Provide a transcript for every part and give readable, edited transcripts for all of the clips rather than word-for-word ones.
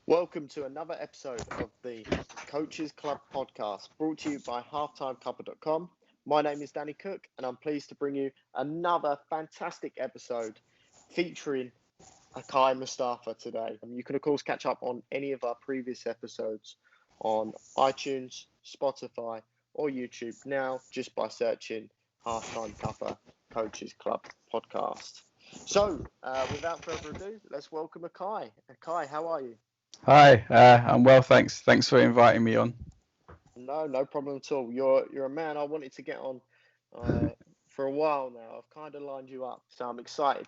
Welcome to another episode of the Coaches Club podcast, brought to you by halftimecuppa.com. My name is Danny Cook, and I'm pleased to bring you another fantastic episode featuring Akay Mustafa today. You can, of course, catch up on any of our previous episodes on iTunes, Spotify, or YouTube now just by searching Halftime Cuppa Coaches Club podcast. So, without further ado, let's welcome Akay. Akay, how are you? Hi, I'm well, thanks. Thanks for inviting me on. No problem at all. You're a man I wanted to get on for a while now. I've kind of lined you up, so I'm excited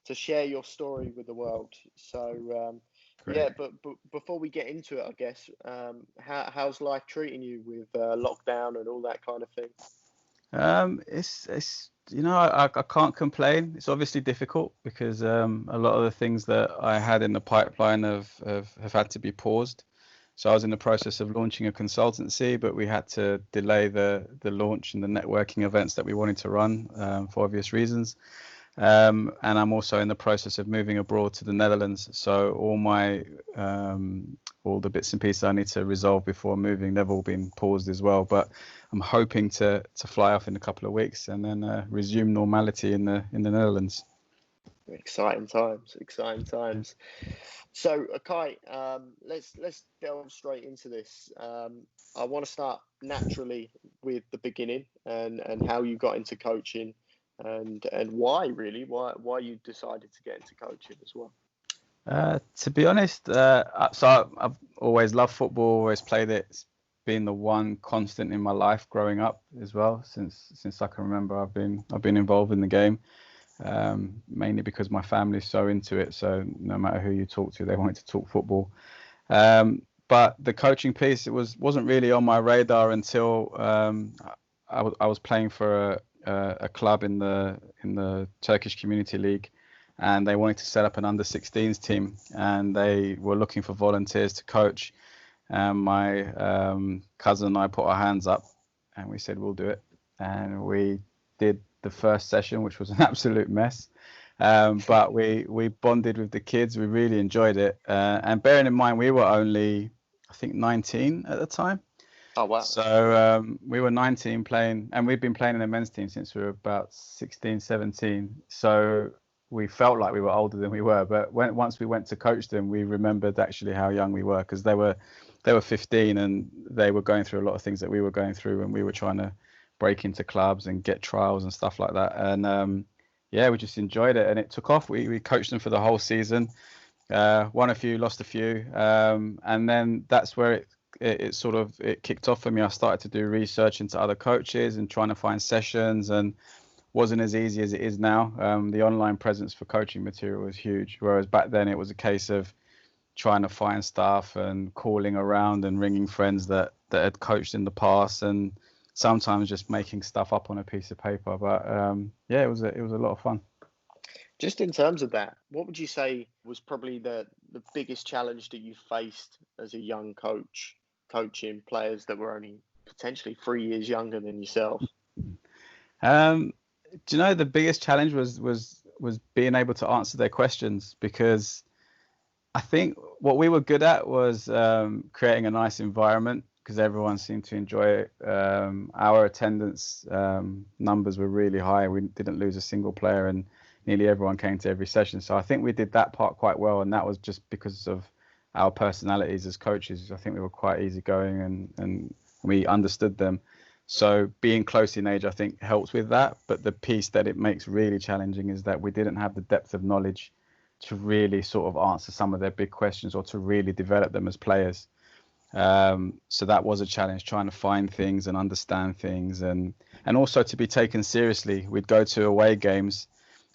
to share your story with the world. So Great. but before we get into it, I guess how's life treating you with lockdown and all that kind of thing? It's I can't complain. It's obviously difficult because a lot of the things that I had in the pipeline have had to be paused. So I was in the process of launching a consultancy, but we had to delay the launch and the networking events that we wanted to run for obvious reasons. And I'm also in the process of moving abroad to the Netherlands. So all the bits and pieces I need to resolve before moving, they've all been paused as well. But I'm hoping to fly off in a couple of weeks and then resume normality in the Netherlands. Exciting times. So, Akay, let's delve straight into this. I want to start naturally with the beginning and how you got into coaching and why why you decided to get into coaching as well. To be honest, I've always loved football, always played it. It's been the one constant in my life growing up as well. Since I can remember, I've been involved in the game, mainly because my family's so into it. So no matter who you talk to, they wanted to talk football. But the coaching piece, wasn't really on my radar until I was playing for a club in the Turkish Community League, and they wanted to set up an under-16s team, and they were looking for volunteers to coach. And my cousin and I put our hands up, and we said we'll do it. And we did the first session, which was an absolute mess. But we bonded with the kids. We really enjoyed it. And bearing in mind, we were only, I think, 19 at the time. Oh, wow. So we were 19 playing, and we've been playing in the men's team since we were about 16, 17. So we felt like we were older than we were. But once we went to coach them, we remembered actually how young we were, because they were 15 and they were going through a lot of things that we were going through when we were trying to break into clubs and get trials and stuff like that. And we just enjoyed it, and it took off. We coached them for the whole season, won a few, lost a few, and then that's where it kicked off for me. I started to do research into other coaches and trying to find sessions, and wasn't as easy as it is now. The online presence for coaching material was huge, whereas back then it was a case of trying to find stuff and calling around and ringing friends that had coached in the past, and sometimes just making stuff up on a piece of paper. But it was a lot of fun. Just in terms of that, what would you say was probably the biggest challenge that you faced as a young coach, coaching players that were only potentially 3 years younger than yourself? Do you know, the biggest challenge was being able to answer their questions, because I think what we were good at was creating a nice environment, because everyone seemed to enjoy it. Our attendance numbers were really high. We didn't lose a single player, and nearly everyone came to every session. So I think we did that part quite well, and that was just because of our personalities as coaches. I think we were quite easygoing and we understood them. So being close in age, I think, helps with that. But the piece that it makes really challenging is that we didn't have the depth of knowledge to really sort of answer some of their big questions or to really develop them as players. So that was a challenge, trying to find things and understand things, and also to be taken seriously. We'd go to away games,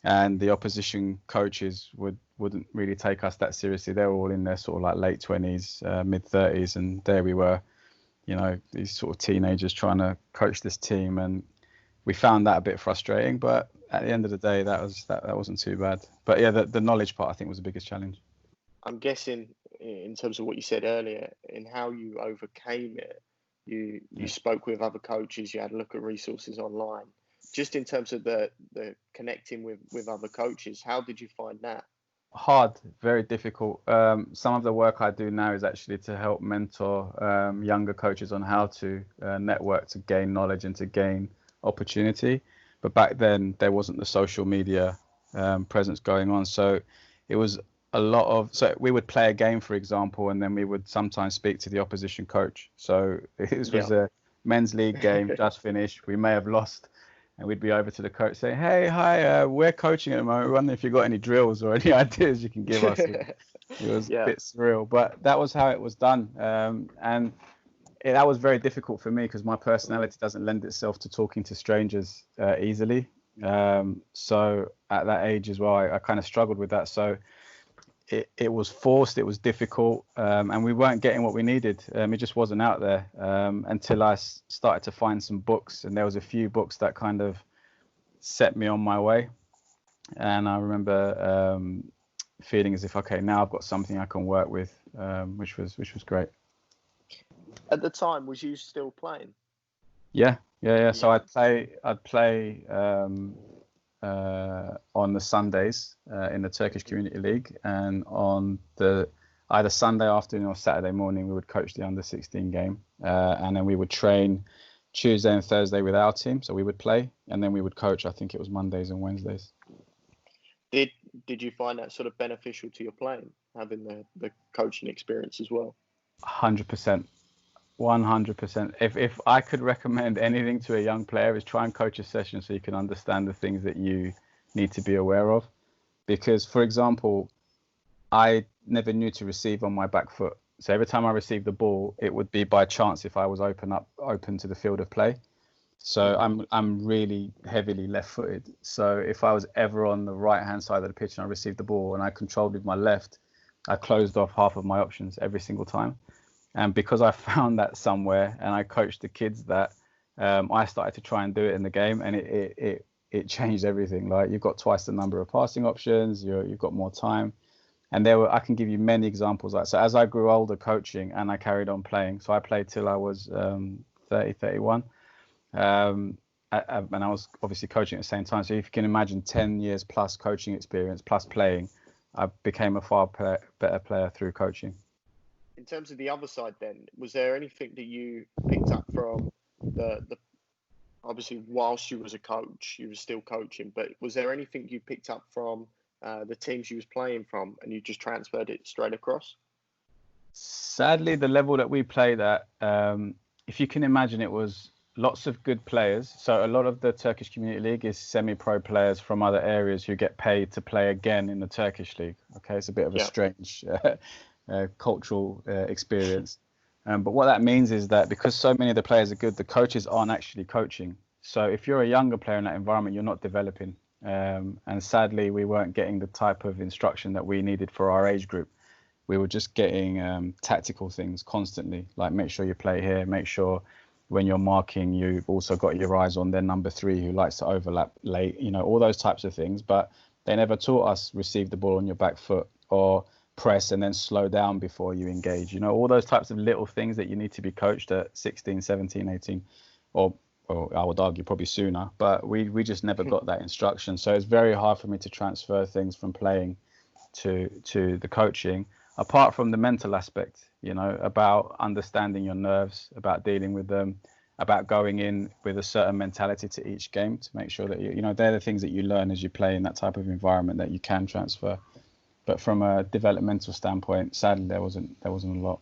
and the opposition coaches wouldn't really take us that seriously. They were all in their sort of like late 20s, mid 30s, and there we were, these sort of teenagers trying to coach this team, and we found that a bit frustrating. But at the end of the day, that wasn't too bad. But yeah, the knowledge part, I think, was the biggest challenge. I'm guessing, in terms of what you said earlier, in how you overcame it, you spoke with other coaches, you had a look at resources online. Just in terms of the connecting with other coaches, how did you find that? hard, very difficult. Some of the work I do now is actually to help mentor younger coaches on how to network, to gain knowledge and to gain opportunity. But back then there wasn't the social media presence going on, so it was a lot of, so we would play a game, for example, and then we would sometimes speak to the opposition coach. So this was a men's league game just finished, we may have lost, and we'd be over to the coach saying, hey, hi, we're coaching at the moment, we wonder if you've got any drills or any ideas you can give us. It was a bit surreal, but that was how it was done. And that was very difficult for me because my personality doesn't lend itself to talking to strangers easily. So at that age as well, I kind of struggled with that. So it was forced, it was difficult, and we weren't getting what we needed. It just wasn't out there until I started to find some books, and there was a few books that kind of set me on my way. And I remember feeling as if, okay, now I've got something I can work with, which was great. At the time, was you still playing? Yeah. So I'd play on the Sundays in the Turkish Community League, and on the either Sunday afternoon or Saturday morning we would coach the under-16 game, and then we would train Tuesday and Thursday with our team, so we would play, and then we would coach, I think it was Mondays and Wednesdays. Did you find that sort of beneficial to your playing, having the coaching experience as well? 100%. 100%. If I could recommend anything to a young player, is try and coach a session so you can understand the things that you need to be aware of. Because, for example, I never knew to receive on my back foot. So every time I received the ball, it would be by chance if I was open to the field of play. So I'm really heavily left-footed. So if I was ever on the right-hand side of the pitch and I received the ball and I controlled with my left, I closed off half of my options every single time. And because I found that somewhere and I coached the kids that, I started to try and do it in the game, and it changed everything. Like, you've got twice the number of passing options, you've got more time. And I can give you many examples. So as I grew older coaching and I carried on playing, so I played till I was 30, 31. And I was obviously coaching at the same time. So if you can imagine 10 years plus coaching experience plus playing, I became a far better player through coaching. In terms of the other side then, was there anything that you picked up from the obviously whilst you was a coach, you were still coaching, but was there anything you picked up from the teams you was playing from and you just transferred it straight across? Sadly, the level that we played at, if you can imagine, it was lots of good players. So a lot of the Turkish Community League is semi-pro players from other areas who get paid to play again in the Turkish league. Okay, it's a bit of a strange cultural experience. But what that means is that because so many of the players are good, the coaches aren't actually coaching. So if you're a younger player in that environment, you're not developing. And sadly, we weren't getting the type of instruction that we needed for our age group. We were just getting tactical things constantly, like make sure you play here, make sure when you're marking, you've also got your eyes on their number 3 who likes to overlap late, all those types of things. But they never taught us receive the ball on your back foot or press and then slow down before you engage. All those types of little things that you need to be coached at 16, 17, 18, or I would argue probably sooner. But we just never got that instruction. So it's very hard for me to transfer things from playing to the coaching, apart from the mental aspect, about understanding your nerves, about dealing with them, about going in with a certain mentality to each game to make sure that they're the things that you learn as you play in that type of environment that you can transfer. But from a developmental standpoint, sadly, there wasn't a lot.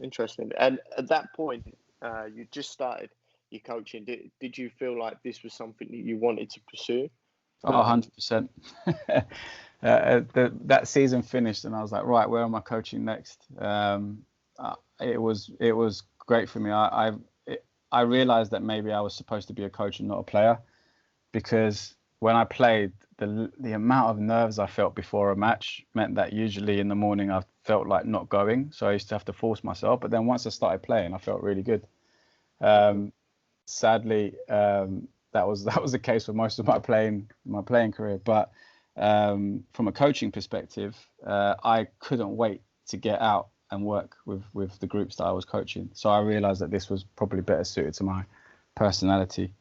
Interesting. And at that point, you just started your coaching. Did you feel like this was something that you wanted to pursue? 100%. That season finished, and I was like, right, where am I coaching next? It was great for me. I realized that maybe I was supposed to be a coach and not a player, because when I played, the amount of nerves I felt before a match meant that usually in the morning I felt like not going. So I used to have to force myself. But then once I started playing, I felt really good. Sadly, that was the case for most of my playing career. But from a coaching perspective, I couldn't wait to get out and work with the groups that I was coaching. So I realized that this was probably better suited to my personality.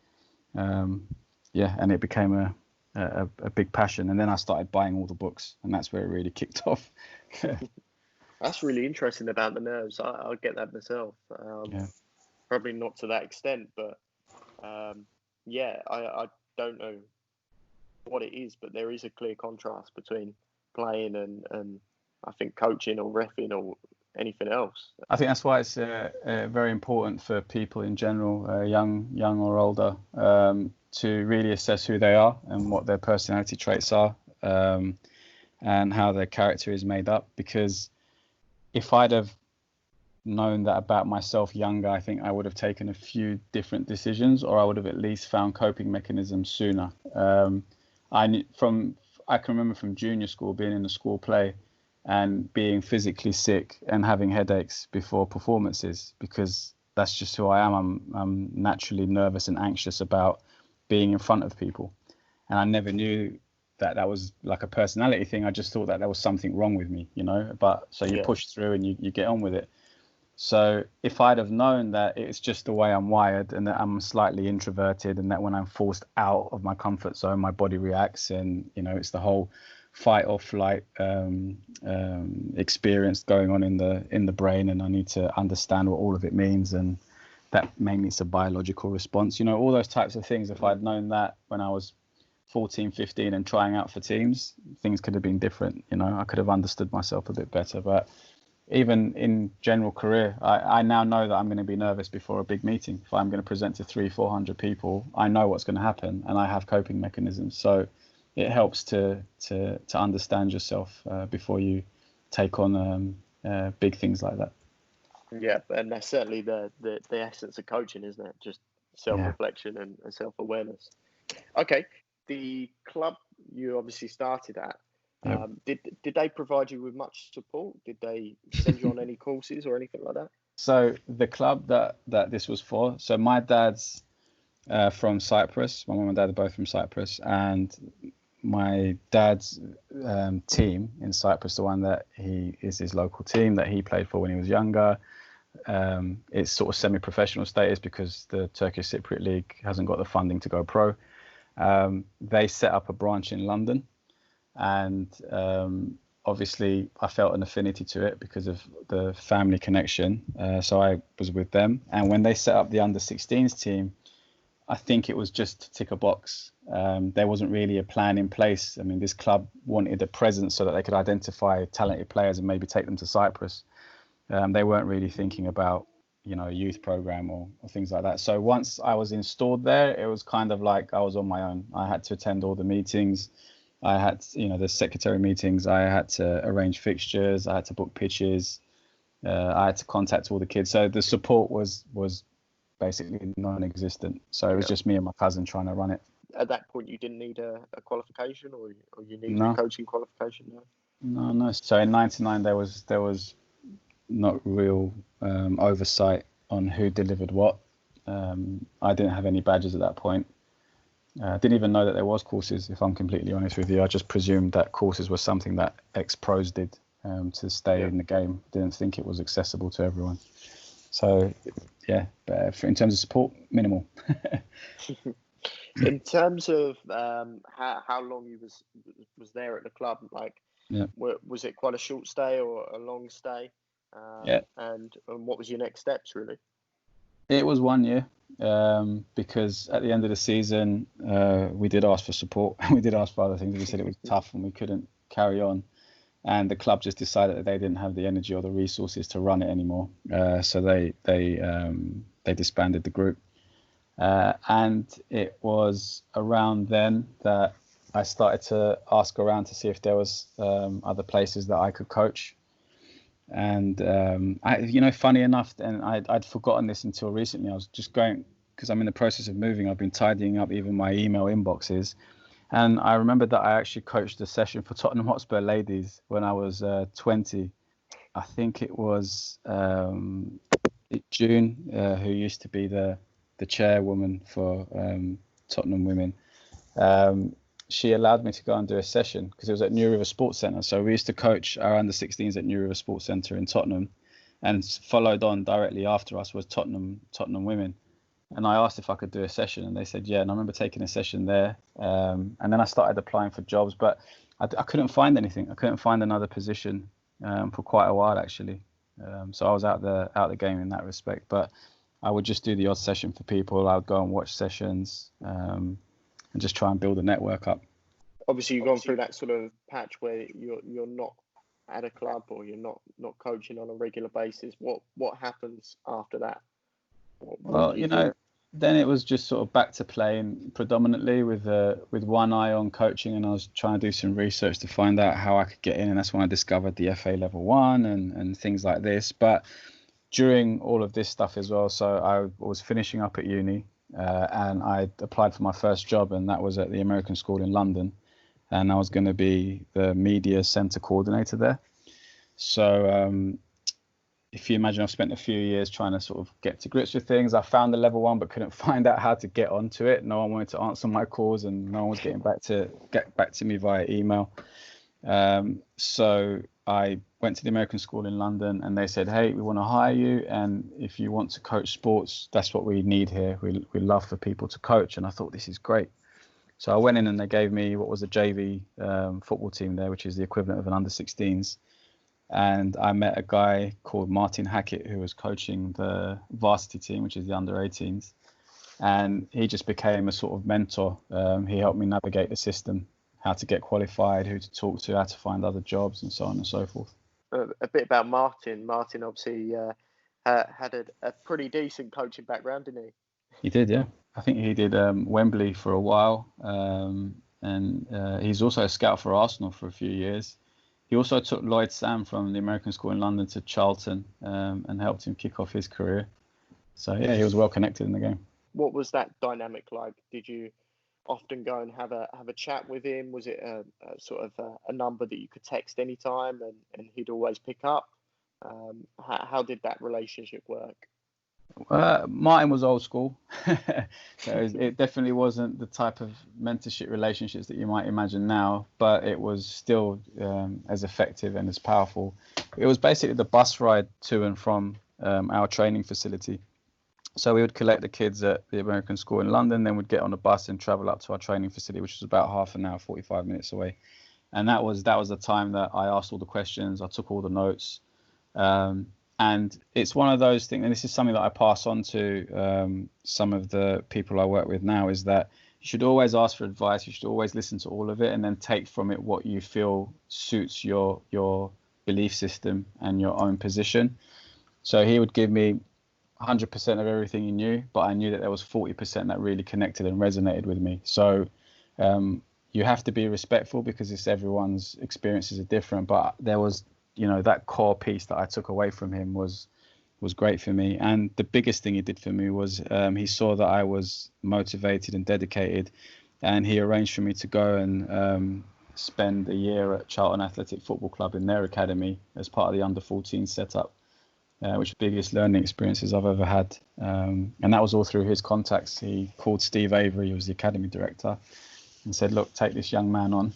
And it became a big passion. And then I started buying all the books, and that's where it really kicked off. That's really interesting about the nerves. I get that myself. Yeah. Probably not to that extent, but yeah, I don't know what it is, but there is a clear contrast between playing and I think coaching or reffing or anything else. I think that's why it's very important for people in general, young or older, to really assess who they are and what their personality traits are, and how their character is made up. Because if I'd have known that about myself younger, I think I would have taken a few different decisions, or I would have at least found coping mechanisms sooner. I can remember from junior school being in a school play and being physically sick and having headaches before performances, because that's just who I am. I'm naturally nervous and anxious about being in front of people, and I never knew that was like a personality thing. I just thought that there was something wrong with me, but so you push through and you get on with it. So if I'd have known that it's just the way I'm wired, and that I'm slightly introverted, and that when I'm forced out of my comfort zone, my body reacts, and it's the whole fight or flight experience going on in the brain, and I need to understand what all of it means, and that mainly it's a biological response, all those types of things. If I'd known that when I was 14, 15 and trying out for teams, things could have been different. I could have understood myself a bit better. But even in general career, I now know that I'm going to be nervous before a big meeting. If I'm going to present to 300-400 people, I know what's going to happen, and I have coping mechanisms. So it helps to understand yourself before you take on big things like that. Yeah, and that's certainly the essence of coaching, isn't it? Just self-reflection and self-awareness. Okay, the club you obviously started at, did they provide you with much support? Did they send you on any courses or anything like that? So the club that this was for, so my dad's from Cyprus. My mum and dad are both from Cyprus, and my dad's team in Cyprus, the one that he is his local team that he played for when he was younger, it's sort of semi-professional status because the Turkish Cypriot League hasn't got the funding to go pro. They set up a branch in London, and obviously I felt an affinity to it because of the family connection. So I was with them, and when they set up the under-16s team, I think it was just to tick a box. There wasn't really a plan in place. I mean, this club wanted a presence so that they could identify talented players and maybe take them to Cyprus. They weren't really thinking about, a youth program or things like that. So once I was installed there, it was kind of like I was on my own. I had to attend all the meetings. I had, the secretary meetings. I had to arrange fixtures. I had to book pitches. I had to contact all the kids. So the support was basically non-existent. So it was just me and my cousin trying to run it. At that point, you didn't need a qualification, or you needed a coaching qualification? No. So in '99, there was not real oversight on who delivered what. I didn't have any badges at that point. I didn't even know that there was courses, if I'm completely honest with you. I just presumed that courses were something that ex-pros did to stay in the game. Didn't think it was accessible to everyone. So, but in terms of support, minimal. In terms of how long you was there at the club, was it quite a short stay or a long stay? And what was your next steps, really? It was 1 year, because at the end of the season, we did ask for support. We did ask for other things. We said it was tough and we couldn't carry on. And the club just decided that they didn't have the energy or the resources to run it anymore. So they disbanded the group. And it was around then that I started to ask around to see if there was other places that I could coach. And funny enough, and I'd forgotten this until recently. I was just going, because I'm in the process of moving, I've been tidying up even my email inboxes, and I remembered that I actually coached a session for Tottenham Hotspur ladies when I was 20. I think it was June, who used to be the chairwoman for Tottenham Women. She allowed me to go and do a session because it was at New River Sports Centre. So we used to coach our under-16s at New River Sports Centre in Tottenham, and followed on directly after us was Tottenham Women. and I asked if I could do a session, and they said yeah. And I remember taking a session there, and then I started applying for jobs, but I couldn't find anything. I couldn't find another position for quite a while actually. So I was out the game in that respect. But I would just do the odd session for people. I would go and watch sessions and just try and build a network up. Obviously, you've gone through that sort of patch where you're not at a club or you're not coaching on a regular basis. What happens after that? Well, then it was just sort of back to playing predominantly with one eye on coaching, and I was trying to do some research to find out how I could get in, and that's when I discovered the FA Level 1 and things like this. But during all of this stuff as well, so I was finishing up at uni and I applied for my first job, and that was at the American School in London, and I was going to be the media centre coordinator there. So if you imagine, I've spent a few years trying to sort of get to grips with things. I found the level 1, but couldn't find out how to get onto it. No one wanted to answer my calls, and no one was getting back to me via email. So I went to the American School in London, and they said, "Hey, we want to hire you, and if you want to coach sports, that's what we need here. We love for people to coach." And I thought, this is great. So I went in, and they gave me what was a JV football team there, which is the equivalent of an under-16s. And I met a guy called Martin Hackett, who was coaching the varsity team, which is the under-18s. And he just became a sort of mentor. He helped me navigate the system, how to get qualified, who to talk to, how to find other jobs, and so on and so forth. A bit about Martin. Martin obviously had a pretty decent coaching background, didn't he? He did, yeah. I think he did Wembley for a while. And he's also a scout for Arsenal for a few years. He also took Lloyd Sam from the American School in London to Charlton and helped him kick off his career. So, yeah, he was well connected in the game. What was that dynamic like? Did you often go and have a chat with him? Was it a sort of a number that you could text anytime and he'd always pick up? How did that relationship work? Martin was old school. So it definitely wasn't the type of mentorship relationships that you might imagine now, but it was still as effective and as powerful. It was basically the bus ride to and from our training facility. So we would collect the kids at the American School in London, then we'd get on a bus and travel up to our training facility, which was about half an hour, 45 minutes away. And that was the time that I asked all the questions, I took all the notes. And it's one of those things, and this is something that I pass on to some of the people I work with now, is that you should always ask for advice. You should always listen to all of it and then take from it what you feel suits your belief system and your own position. So he would give me 100% of everything he knew, but I knew that there was 40% that really connected and resonated with me. So you have to be respectful because everyone's experiences are different, but there was, that core piece that I took away from him was great for me. And the biggest thing he did for me was he saw that I was motivated and dedicated, and he arranged for me to go and spend a year at Charlton Athletic Football Club in their academy as part of the under-14 setup, which was the biggest learning experiences I've ever had. And that was all through his contacts. He called Steve Avery, who was the academy director, and said, "Look, take this young man on."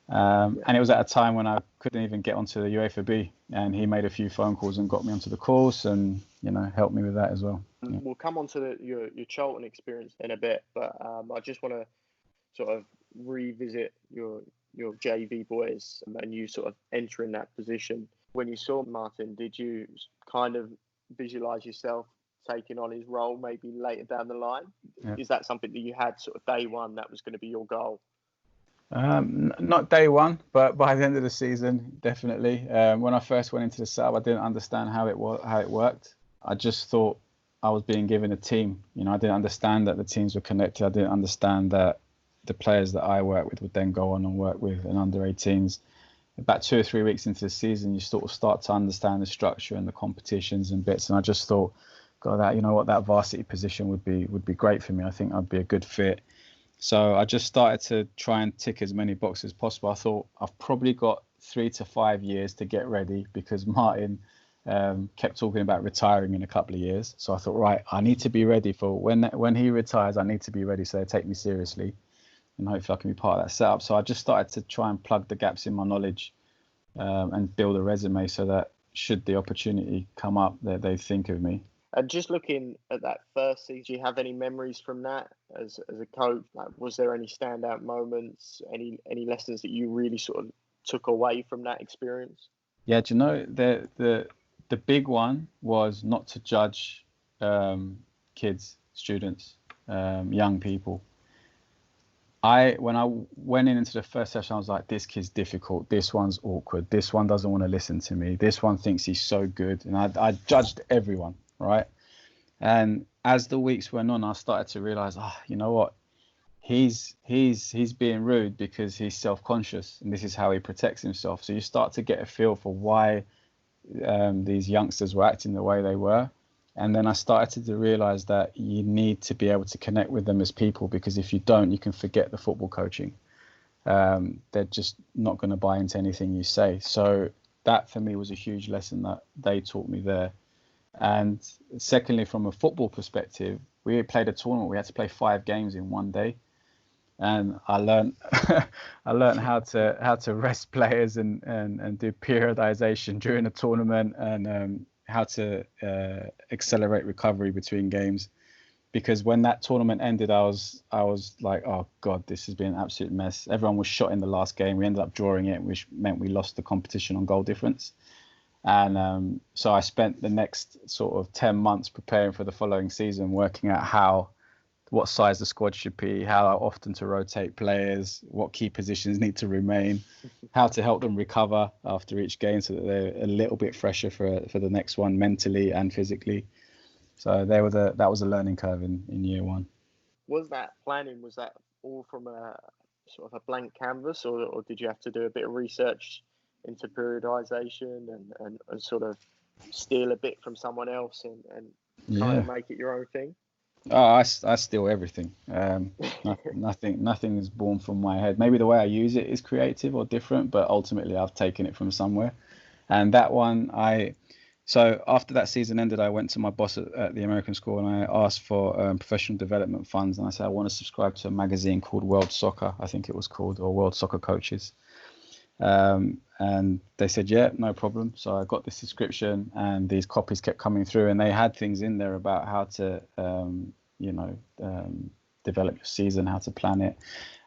And it was at a time when I couldn't even get onto the UEFA B, and he made a few phone calls and got me onto the course and helped me with that as well. Yeah. We'll come on to your Charlton experience in a bit, but I just want to sort of revisit your JV boys and you sort of entering that position. When you saw Martin, did you kind of visualize yourself taking on his role maybe later down the line? Yeah. Is that something that you had sort of day one that was going to be your goal? Not day one, but by the end of the season, definitely. When I first went into the sub, I didn't understand how it worked. I just thought I was being given a team. I didn't understand that the teams were connected. I didn't understand that the players that I work with would then go on and work with an under-18s. About 2 or 3 weeks into the season, you sort of start to understand the structure and the competitions and bits. And I just thought, God, that varsity position would be great for me. I think I'd be a good fit. So I just started to try and tick as many boxes as possible. I thought I've probably got 3 to 5 years to get ready because Martin kept talking about retiring in a couple of years. So I thought, right, I need to be ready for when he retires. I need to be ready so they take me seriously, and hopefully I can be part of that setup. So I just started to try and plug the gaps in my knowledge and build a resume so that should the opportunity come up, they think of me. And just looking at that first season, do you have any memories from that as a coach? Like, was there any standout moments, any lessons that you really sort of took away from that experience? Yeah, do you know the big one was not to judge kids, students, young people. When I went into the first session, I was like, this kid's difficult. This one's awkward. This one doesn't want to listen to me. This one thinks he's so good. And I judged everyone, right? And as the weeks went on, I started to realize, you know what? He's being rude because he's self-conscious, and this is how he protects himself. So you start to get a feel for why these youngsters were acting the way they were. And then I started to realize that you need to be able to connect with them as people, because if you don't, you can forget the football coaching. They're just not going to buy into anything you say. So that for me was a huge lesson that they taught me there. And secondly, from a football perspective, we played a tournament. We had to play 5 games in one day. And I learned how to rest players and do periodization during a tournament, and how to accelerate recovery between games. Because when that tournament ended, I was like, oh God, this has been an absolute mess. Everyone was shot in the last game. We ended up drawing it, which meant we lost the competition on goal difference. And so I spent the next sort of 10 months preparing for the following season, working out what size the squad should be, how often to rotate players, what key positions need to remain, how to help them recover after each game so that they're a little bit fresher for the next one, mentally and physically. So that was a learning curve in year one. Was that planning, was that all from a sort of a blank canvas, or did you have to do a bit of research into periodization and sort of steal a bit from someone else and kind of make it your own thing? Oh, I steal everything. Nothing is born from my head. Maybe the way I use it is creative or different, but ultimately I've taken it from somewhere. And that one, so after that season ended, I went to my boss at the American school and I asked for professional development funds. And I said, I want to subscribe to a magazine called World Soccer, I think it was called, or World Soccer Coaches. And they said, yeah, no problem. So I got this subscription, and these copies kept coming through, and they had things in there about how to, develop your season, how to plan it.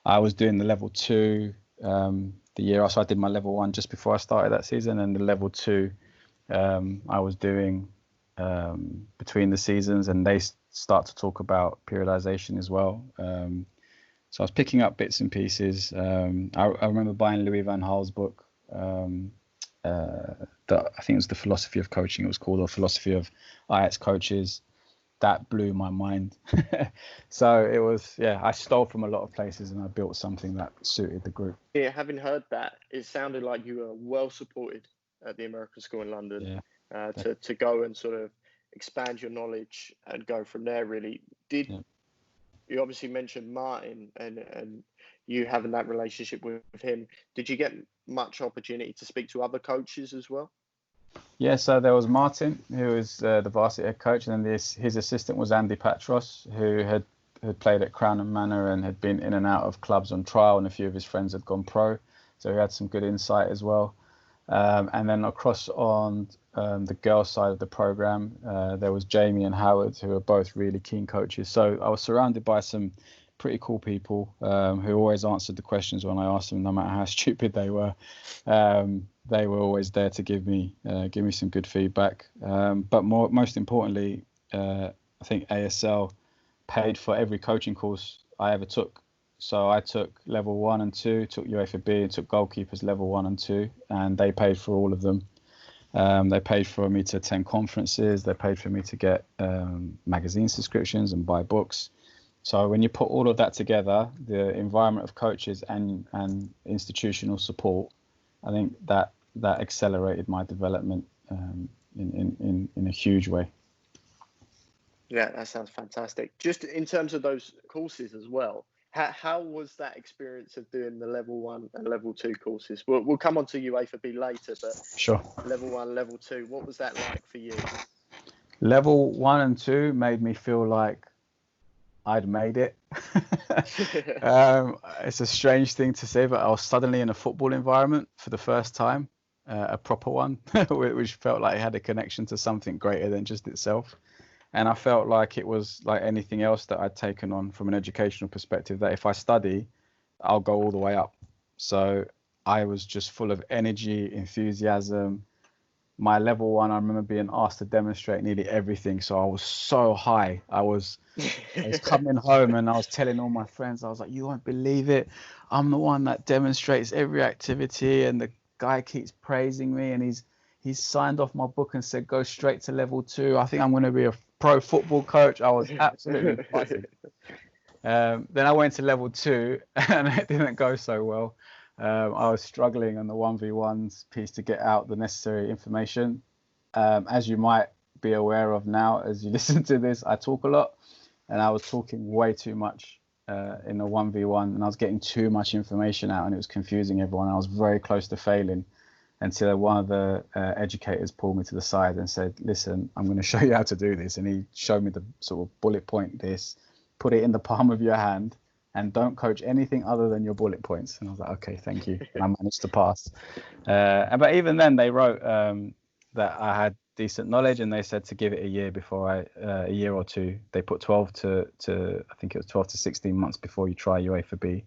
I was doing the level 2 the year. So I did my level 1 just before I started that season, and the level 2 I was doing between the seasons, and they start to talk about periodization as well. So I was picking up bits and pieces. I remember buying Louis van Gaal's book. I think it was The Philosophy of Coaching, it was called, or Philosophy of Ajax Coaches. That blew my mind. So it was, I stole from a lot of places and I built something that suited the group. Yeah, having heard that, it sounded like you were well supported at the American School in London, to go and sort of expand your knowledge and go from there, really. You obviously mentioned Martin and you having that relationship with him. Did you get much opportunity to speak to other coaches as well? Yeah, so there was Martin, who was the varsity head coach, and then his assistant was Andy Patros, who had played at Crown and Manor and had been in and out of clubs on trial, and a few of his friends had gone pro. So he had some good insight as well. And then across on the girls' side of the program, there was Jamie and Howard, who are both really keen coaches. So I was surrounded by some pretty cool people who always answered the questions when I asked them, no matter how stupid they were. They were always there to give me some good feedback. But most importantly, I think ASL paid for every coaching course I ever took. So I took level 1 and 2, took UEFA B, and took goalkeepers level 1 and 2, and they paid for all of them. They paid for me to attend conferences. They paid for me to get magazine subscriptions and buy books. So when you put all of that together, the environment of coaches and institutional support, I think that accelerated my development in a huge way. Yeah, that sounds fantastic. Just in terms of those courses as well, how was that experience of doing the level 1 and level 2 courses? We'll come on to UEFA B later, but sure. Level 1, level 2, what was that like for you? Level 1 and 2 made me feel like I'd made it. It's a strange thing to say, but I was suddenly in a football environment for the first time, a proper one, which felt like it had a connection to something greater than just itself. And I felt like it was like anything else that I'd taken on from an educational perspective, that if I study, I'll go all the way up. So I was just full of energy, enthusiasm. My level 1, I remember being asked to demonstrate nearly everything. So I was so high. I was coming home and I was telling all my friends, I was like, you won't believe it. I'm the one that demonstrates every activity. And the guy keeps praising me, and he's signed off my book and said, go straight to level 2. I think I'm going to be a pro football coach. I was absolutely buzzing. Then I went to level 2 and it didn't go so well. I was struggling on the 1v1s piece to get out the necessary information. As you might be aware of now, as you listen to this, I talk a lot, and I was talking way too much in the 1v1, and I was getting too much information out, and it was confusing everyone. I was very close to failing until one of the educators pulled me to the side and said, listen, I'm going to show you how to do this. And he showed me the sort of bullet point this, put it in the palm of your hand, and don't coach anything other than your bullet points. And I was like, okay, thank you. And I managed to pass. But even then they wrote that I had decent knowledge, and they said to give it a year before a year or two. They put 12 to I think it was 12 to 16 months before you try UA for B.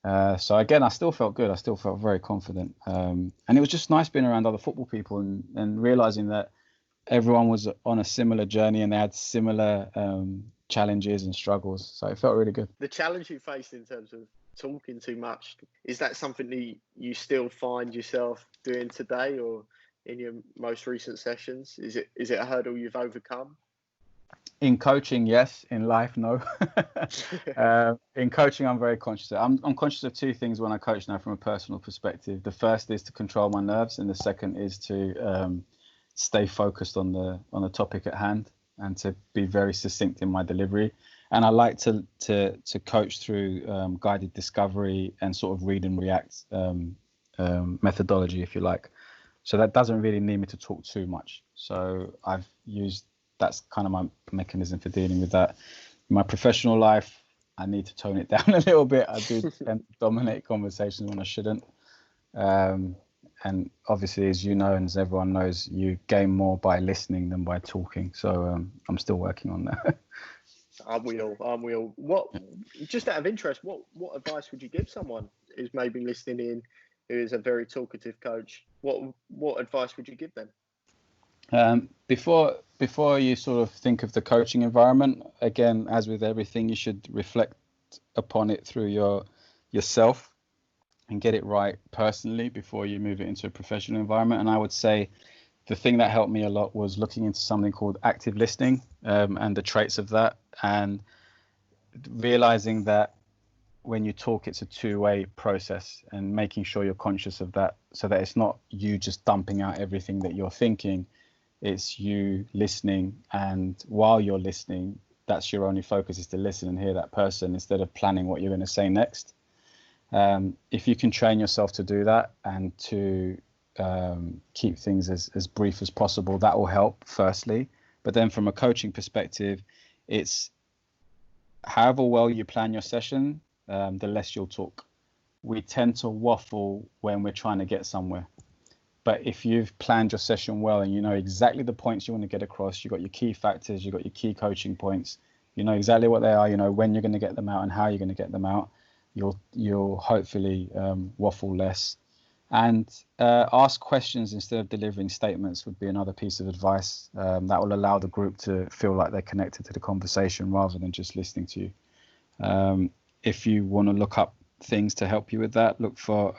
So again, I still felt good. I still felt very confident. And it was just nice being around other football people and realizing that everyone was on a similar journey and they had similar challenges and struggles. So it felt really good. The challenge you faced in terms of talking too much, is that something that you still find yourself doing today or in your most recent sessions? Is it a hurdle you've overcome? In coaching, yes. In life, no. In coaching, I'm very conscious. I'm conscious of two things when I coach now from a personal perspective. The first is to control my nerves, and the second is to stay focused on the topic at hand and to be very succinct in my delivery. And I like to coach through guided discovery and sort of read and react methodology, if you like. So that doesn't really need me to talk too much. So that's kind of my mechanism for dealing with that. In my professional life, I need to tone it down a little bit. I do tend to dominate conversations when I shouldn't. And obviously, as you know, and as everyone knows, you gain more by listening than by talking. So I'm still working on that. I'm will. What, just out of interest, what advice would you give someone who's maybe listening in, who is a very talkative coach? What advice would you give them? Before you sort of think of the coaching environment, again, as with everything, you should reflect upon it through yourself and get it right personally before you move it into a professional environment. And I would say the thing that helped me a lot was looking into something called active listening and the traits of that, and realizing that when you talk, it's a two-way process, and making sure you're conscious of that, so that it's not you just dumping out everything that you're thinking. It's you listening, and while you're listening, that's your only focus, is to listen and hear that person instead of planning what you're going to say next. If you can train yourself to do that and to keep things as brief as possible, that will help firstly. But then from a coaching perspective, it's however well you plan your session, the less you'll talk. We tend to waffle when we're trying to get somewhere. But if you've planned your session well and you know exactly the points you want to get across, you've got your key factors, you've got your key coaching points, you know exactly what they are, you know when you're going to get them out and how you're going to get them out, you'll hopefully waffle less. And ask questions instead of delivering statements would be another piece of advice that will allow the group to feel like they're connected to the conversation rather than just listening to you. If you want to look up things to help you with that, look for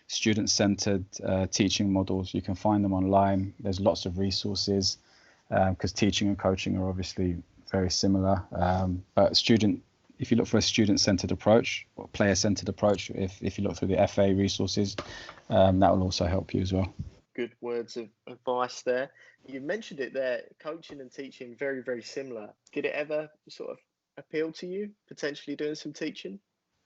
student-centered teaching models. You can find them online. There's lots of resources because teaching and coaching are obviously very similar. But if you look for a student-centered approach or player-centered approach, if you look through the FA resources, that will also help you as well. Good words of advice there. You mentioned it there, coaching and teaching, very, very similar. Did it ever sort of appeal to you, potentially doing some teaching?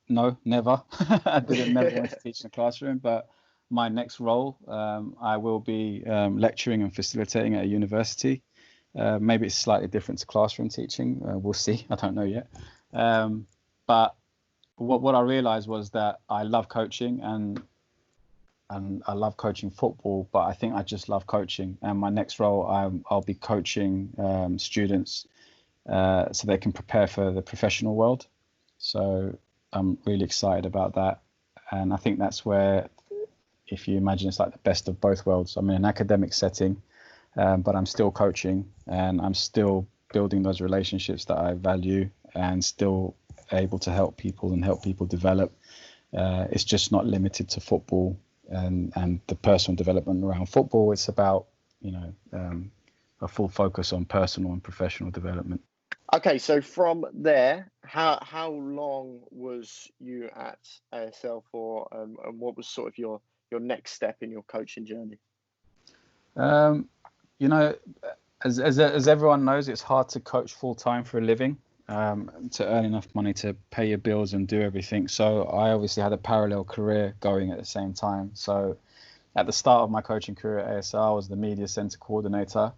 No, never. I never want to teach in a classroom, but my next role, I will be lecturing and facilitating at a university. Maybe it's slightly different to classroom teaching. We'll see. I don't know yet. But what I realized was that I love coaching, and and I love coaching football, but I think I just love coaching. And my next role, I'll be coaching students so they can prepare for the professional world. So I'm really excited about that. And I think that's where, if you imagine, it's like the best of both worlds. I'm in an academic setting, but I'm still coaching and I'm still building those relationships that I value and still able to help people and help people develop. It's just not limited to football and the personal development around football. It's about, a full focus on personal and professional development. Okay, so from there, how long was you at ASL for, and what was sort of your next step in your coaching journey? You know, as everyone knows, it's hard to coach full time for a living, to earn enough money to pay your bills and do everything. So I obviously had a parallel career going at the same time. So at the start of my coaching career at ASL, I was the media center coordinator.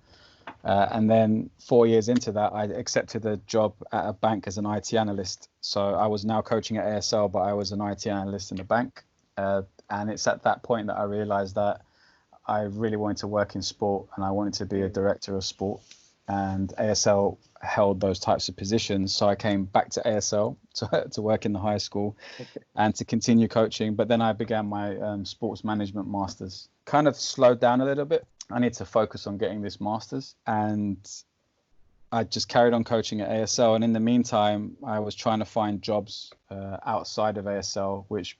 And then 4 years into that, I accepted a job at a bank as an IT analyst. So I was now coaching at ASL, but I was an IT analyst in the bank. And it's at that point that I realized that I really wanted to work in sport and I wanted to be a director of sport. And ASL held those types of positions. So I came back to ASL to work in the high school and to continue coaching. But then I began my sports management masters. Kind of slowed down a little bit. I need to focus on getting this master's, and I just carried on coaching at ASL. And in the meantime, I was trying to find jobs outside of ASL, which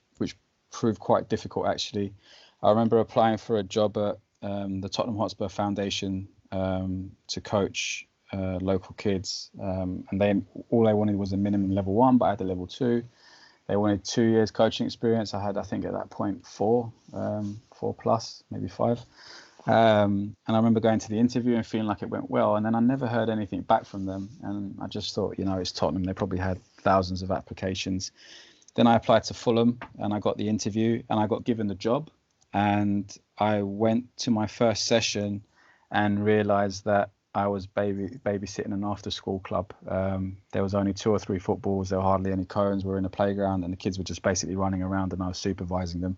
proved quite difficult, actually. I remember applying for a job at the Tottenham Hotspur Foundation to coach local kids, and all they wanted was a minimum level 1, but I had a level 2. They wanted 2 years coaching experience. I had, I think at that point, 4 plus, maybe 5. And I remember going to the interview and feeling like it went well, and then I never heard anything back from them. And I just thought, it's Tottenham. They probably had thousands of applications. Then I applied to Fulham and I got the interview and I got given the job. And I went to my first session and realized that I was babysitting an after school club. There was only 2 or 3 footballs. There were hardly any cones. We were in a playground and the kids were just basically running around and I was supervising them.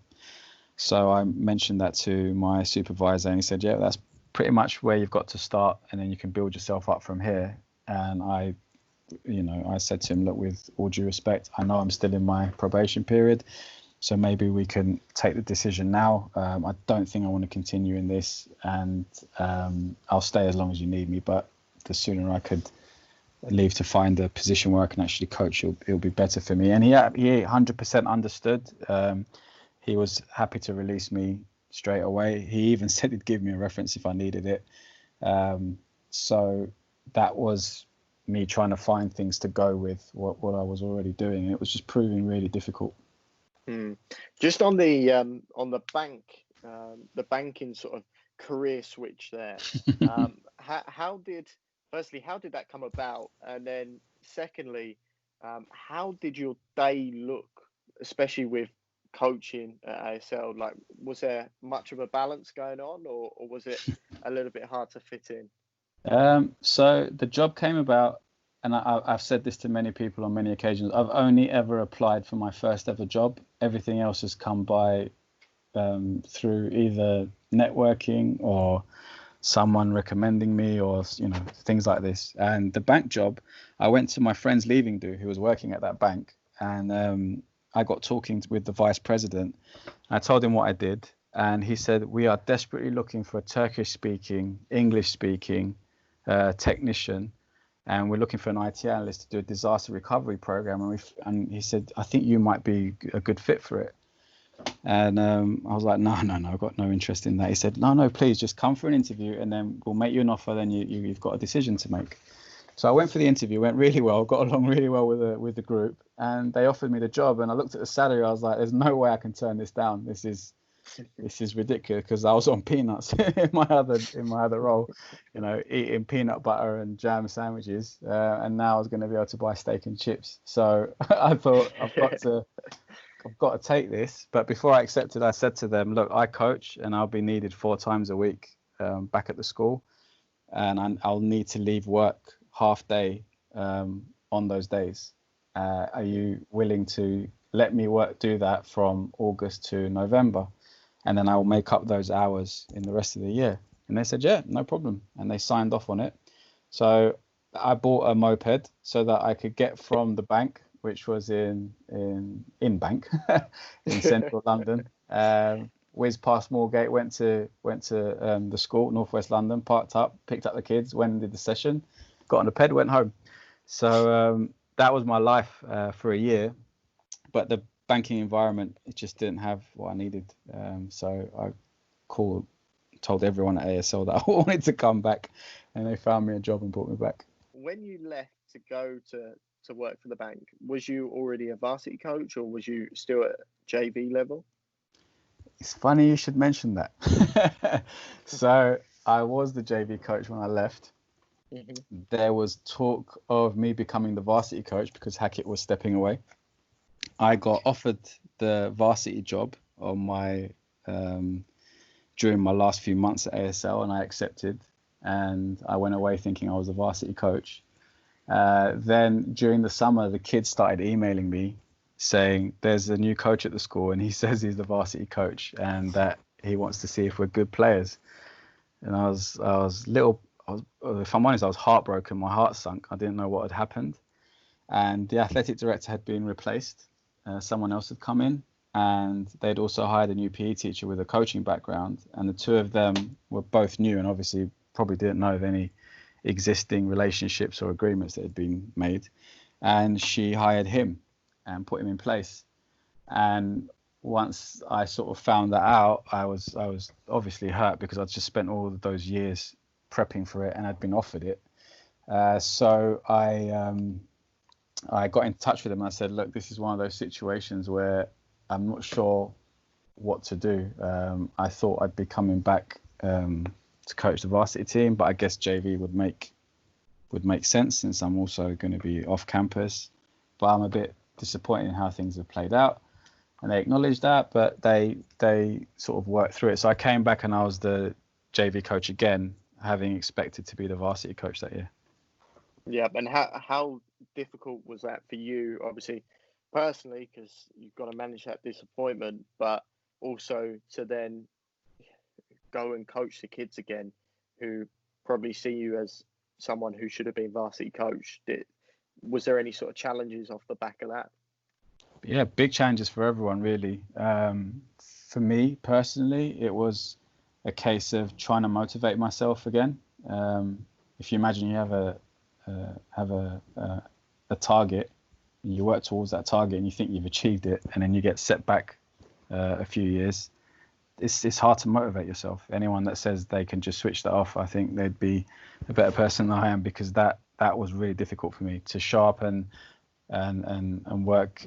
So I mentioned that to my supervisor and he said, yeah, that's pretty much where you've got to start and then you can build yourself up from here. And I said to him, look, with all due respect, I know I'm still in my probation period, so maybe we can take the decision now. I don't think I want to continue in this, and I'll stay as long as you need me, but the sooner I could leave to find a position where I can actually coach, it'll be better for me. And he 100% understood. He was happy to release me straight away. He even said he'd give me a reference if I needed it. So that was me trying to find things to go with what I was already doing. It was just proving really difficult. Just on the banking sort of career switch there, how did that come about? And then secondly, how did your day look, especially with coaching at ASL? Like, was there much of a balance going on, or was it a little bit hard to fit in? So the job came about, and I've said this to many people on many occasions. I've only ever applied for my first ever job. Everything else has come by through either networking or someone recommending me, or things like this. And the bank job, I went to my friend's leaving do, who was working at that bank, and I got talking with the vice president. I told him what I did, and he said, we are desperately looking for a Turkish-speaking, English-speaking technician, and we're looking for an IT analyst to do a disaster recovery program. And he said, I think you might be a good fit for it. And I was like, no, I've got no interest in that. He said, no, please just come for an interview and then we'll make you an offer. Then you've got a decision to make. So I went for the interview, went really well, got along really well with the group, and they offered me the job. And I looked at the salary, I was like, there's no way I can turn this down. This is ridiculous, because I was on peanuts in my other role, eating peanut butter and jam sandwiches, and now I was going to be able to buy steak and chips. So I thought I've got to take this. But before I accepted, I said to them, look, I coach and I'll be needed 4 times a week back at the school, and I'll need to leave work half day on those days. Are you willing to let me do that from August to November? and then I'll make up those hours in the rest of the year. And they said, yeah, no problem. And they signed off on it. So I bought a moped so that I could get from the bank, which was in Bank in central London. Whizzed past Moorgate, went to the school, Northwest London, parked up, picked up the kids, went and did the session, got on the ped, went home. So that was my life for a year. But the banking environment, it just didn't have what I needed. So I told everyone at ASL that I wanted to come back, and they found me a job and brought me back. When you left to go to work for the bank, was you already a varsity coach, or was you still at JV level? It's funny you should mention that. So I was the JV coach when I left. Mm-hmm. There was talk of me becoming the varsity coach because Hackett was stepping away. I got offered the varsity job on my during my last few months at ASL, and I accepted. And I went away thinking I was a varsity coach. Then during the summer, the kids started emailing me saying there's a new coach at the school and he says he's the varsity coach and that he wants to see if we're good players. And if I'm honest, I was heartbroken. My heart sunk. I didn't know what had happened. And the athletic director had been replaced. Someone else had come in, and they'd also hired a new PE teacher with a coaching background. And the two of them were both new and obviously probably didn't know of any existing relationships or agreements that had been made. And she hired him and put him in place. And once I sort of found that out, I was obviously hurt because I'd just spent all of those years prepping for it and I'd been offered it. So I got in touch with him and I said, look, this is one of those situations where I'm not sure what to do. I thought I'd be coming back to coach the varsity team, but I guess JV would make sense since I'm also going to be off campus. But I'm a bit disappointed in how things have played out, and they acknowledged that, but they sort of worked through it. So I came back and I was the JV coach again, having expected to be the varsity coach that year. Yeah, and how difficult was that for you, obviously, personally, because you've got to manage that disappointment, but also to then go and coach the kids again, who probably see you as someone who should have been varsity coach. Was there any sort of challenges off the back of that? Yeah, big challenges for everyone, really. For me personally, it was a case of trying to motivate myself again. If you imagine you have a target, and you work towards that target, and you think you've achieved it, and then you get set back a few years. It's hard to motivate yourself. Anyone that says they can just switch that off, I think they'd be a better person than I am, because that was really difficult for me to show up and work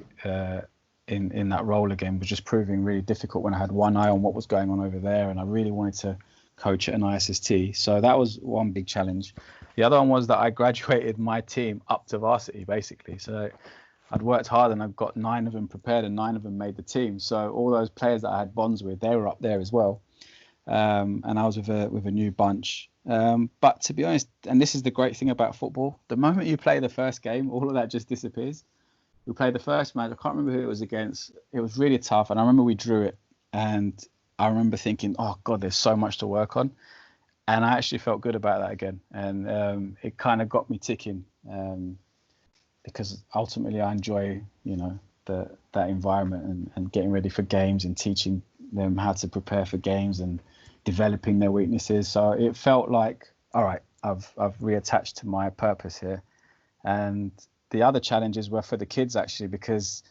in that role again was just proving really difficult when I had one eye on what was going on over there, and I really wanted to coach at an ISST. So that was one big challenge. The other one was that I graduated my team up to varsity, basically. So I'd worked hard and I've got 9 of them prepared and 9 of them made the team. So all those players that I had bonds with, they were up there as well. And I was with a new bunch. But to be honest, and this is the great thing about football, the moment you play the first game, all of that just disappears. We played the first match. I can't remember who it was against. It was really tough. And I remember we drew it. And I remember thinking, oh, God, there's so much to work on. And I actually felt good about that again. And it kind of got me ticking. Because ultimately I enjoy, that environment and getting ready for games and teaching them how to prepare for games and developing their weaknesses. So it felt like, all right, I've reattached to my purpose here. And the other challenges were for the kids, actually, because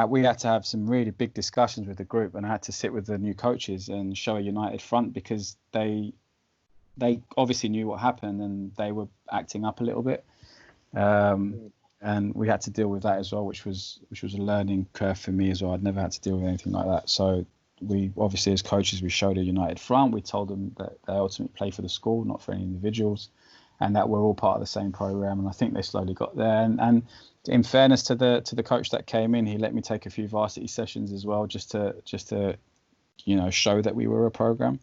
we had to have some really big discussions with the group, and I had to sit with the new coaches and show a united front, because they obviously knew what happened and they were acting up a little bit. And we had to deal with that as well, which was a learning curve for me as well. I'd never had to deal with anything like that. So we obviously, as coaches, we showed a united front. We told them that they ultimately play for the school, not for any individuals, and that we're all part of the same program. And I think they slowly got there. And in fairness to the coach that came in, he let me take a few varsity sessions as well, just to show that we were a program.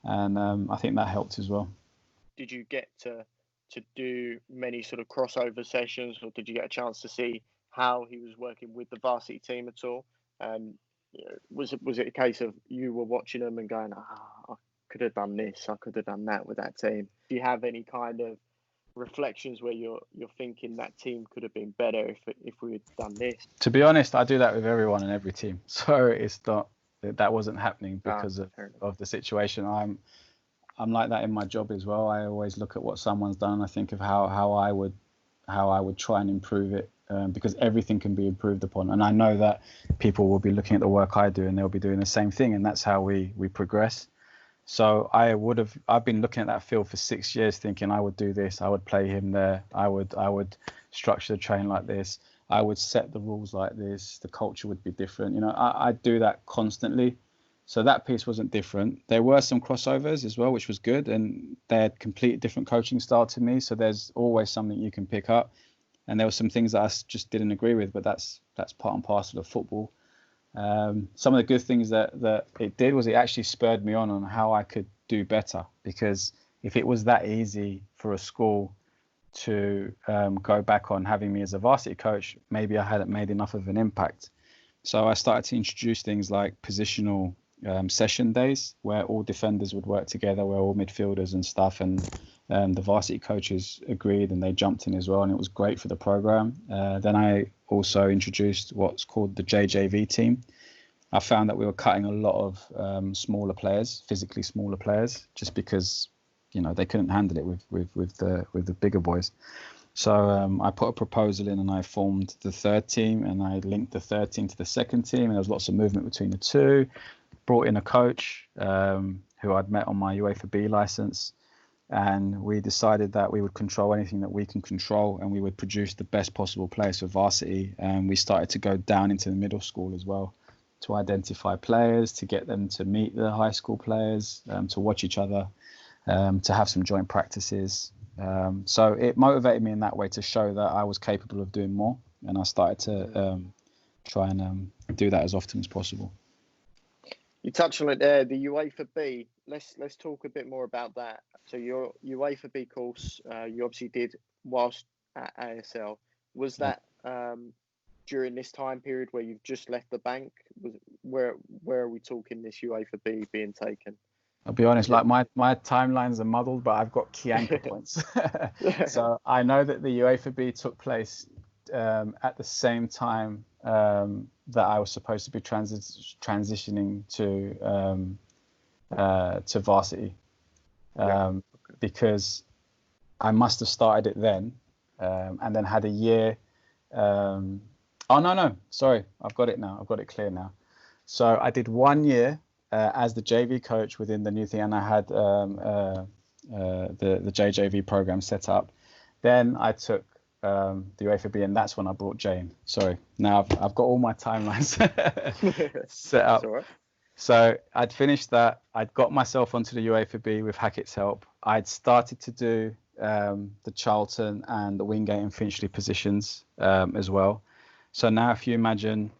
And I think that helped as well. Did you get to do many sort of crossover sessions, or did you get a chance to see how he was working with the varsity team at all? Was it a case of you were watching them and going, I could have done this, I could have done that with that team? Do you have any kind of reflections where you're thinking that team could have been better if we had done this? To be honest, I do that with everyone and every team. So it's not that wasn't happening because of the situation. I'm like that in my job as well. I always look at what someone's done. I think of how I would try and improve it, because everything can be improved upon. And I know that people will be looking at the work I do and they'll be doing the same thing, and that's how we progress. So I've been looking at that field for 6 years, thinking I would do this, I would play him there, I would structure the train like this, I would set the rules like this, the culture would be different. I do that constantly. So that piece wasn't different. There were some crossovers as well, which was good, and they had complete different coaching style to me. So there's always something you can pick up. And there were some things that I just didn't agree with, but that's part and parcel of football. Some of the good things that it did was it actually spurred me on how I could do better, because if it was that easy for a school to go back on having me as a varsity coach, maybe I hadn't made enough of an impact. So I started to introduce things like positional session days where all defenders would work together, where all midfielders and stuff, and the varsity coaches agreed and they jumped in as well, and it was great for the program. Then I also introduced what's called the JJV team. I found that we were cutting a lot of smaller players, physically smaller players, just because they couldn't handle it with the bigger boys. So I put a proposal in and I formed the third team, and I linked the third team to the second team, and there was lots of movement between the two. Brought in a coach who I'd met on my UEFA B license, and we decided that we would control anything that we can control, and we would produce the best possible players for varsity. And we started to go down into the middle school as well to identify players, to get them to meet the high school players, to watch each other, to have some joint practices. So it motivated me in that way to show that I was capable of doing more, and I started to try and do that as often as possible. You touched on it there, the UEFA B. Let's talk a bit more about that. So your UEFA B course, you obviously did whilst at ASL. Was that during this time period where you've just left the bank? Where are we talking this UEFA B being taken? I'll be honest, like my timelines are muddled, but I've got key anchor points. So I know that the UEFA B took place at the same time that I was supposed to be transitioning to varsity, because I must have started it then, and then had a year. Oh no, sorry, I've got it now. I've got it clear now. So I did 1 year as the JV coach within the new thing, and I had the JJV program set up. Then I took the UEFA B, and that's when I brought Jane. Sorry, now I've got all my timelines set up. Right. So I'd finished that. I'd got myself onto the UEFA B with Hackett's help. I'd started to do the Charlton and the Wingate and Finchley positions as well. So now if you imagine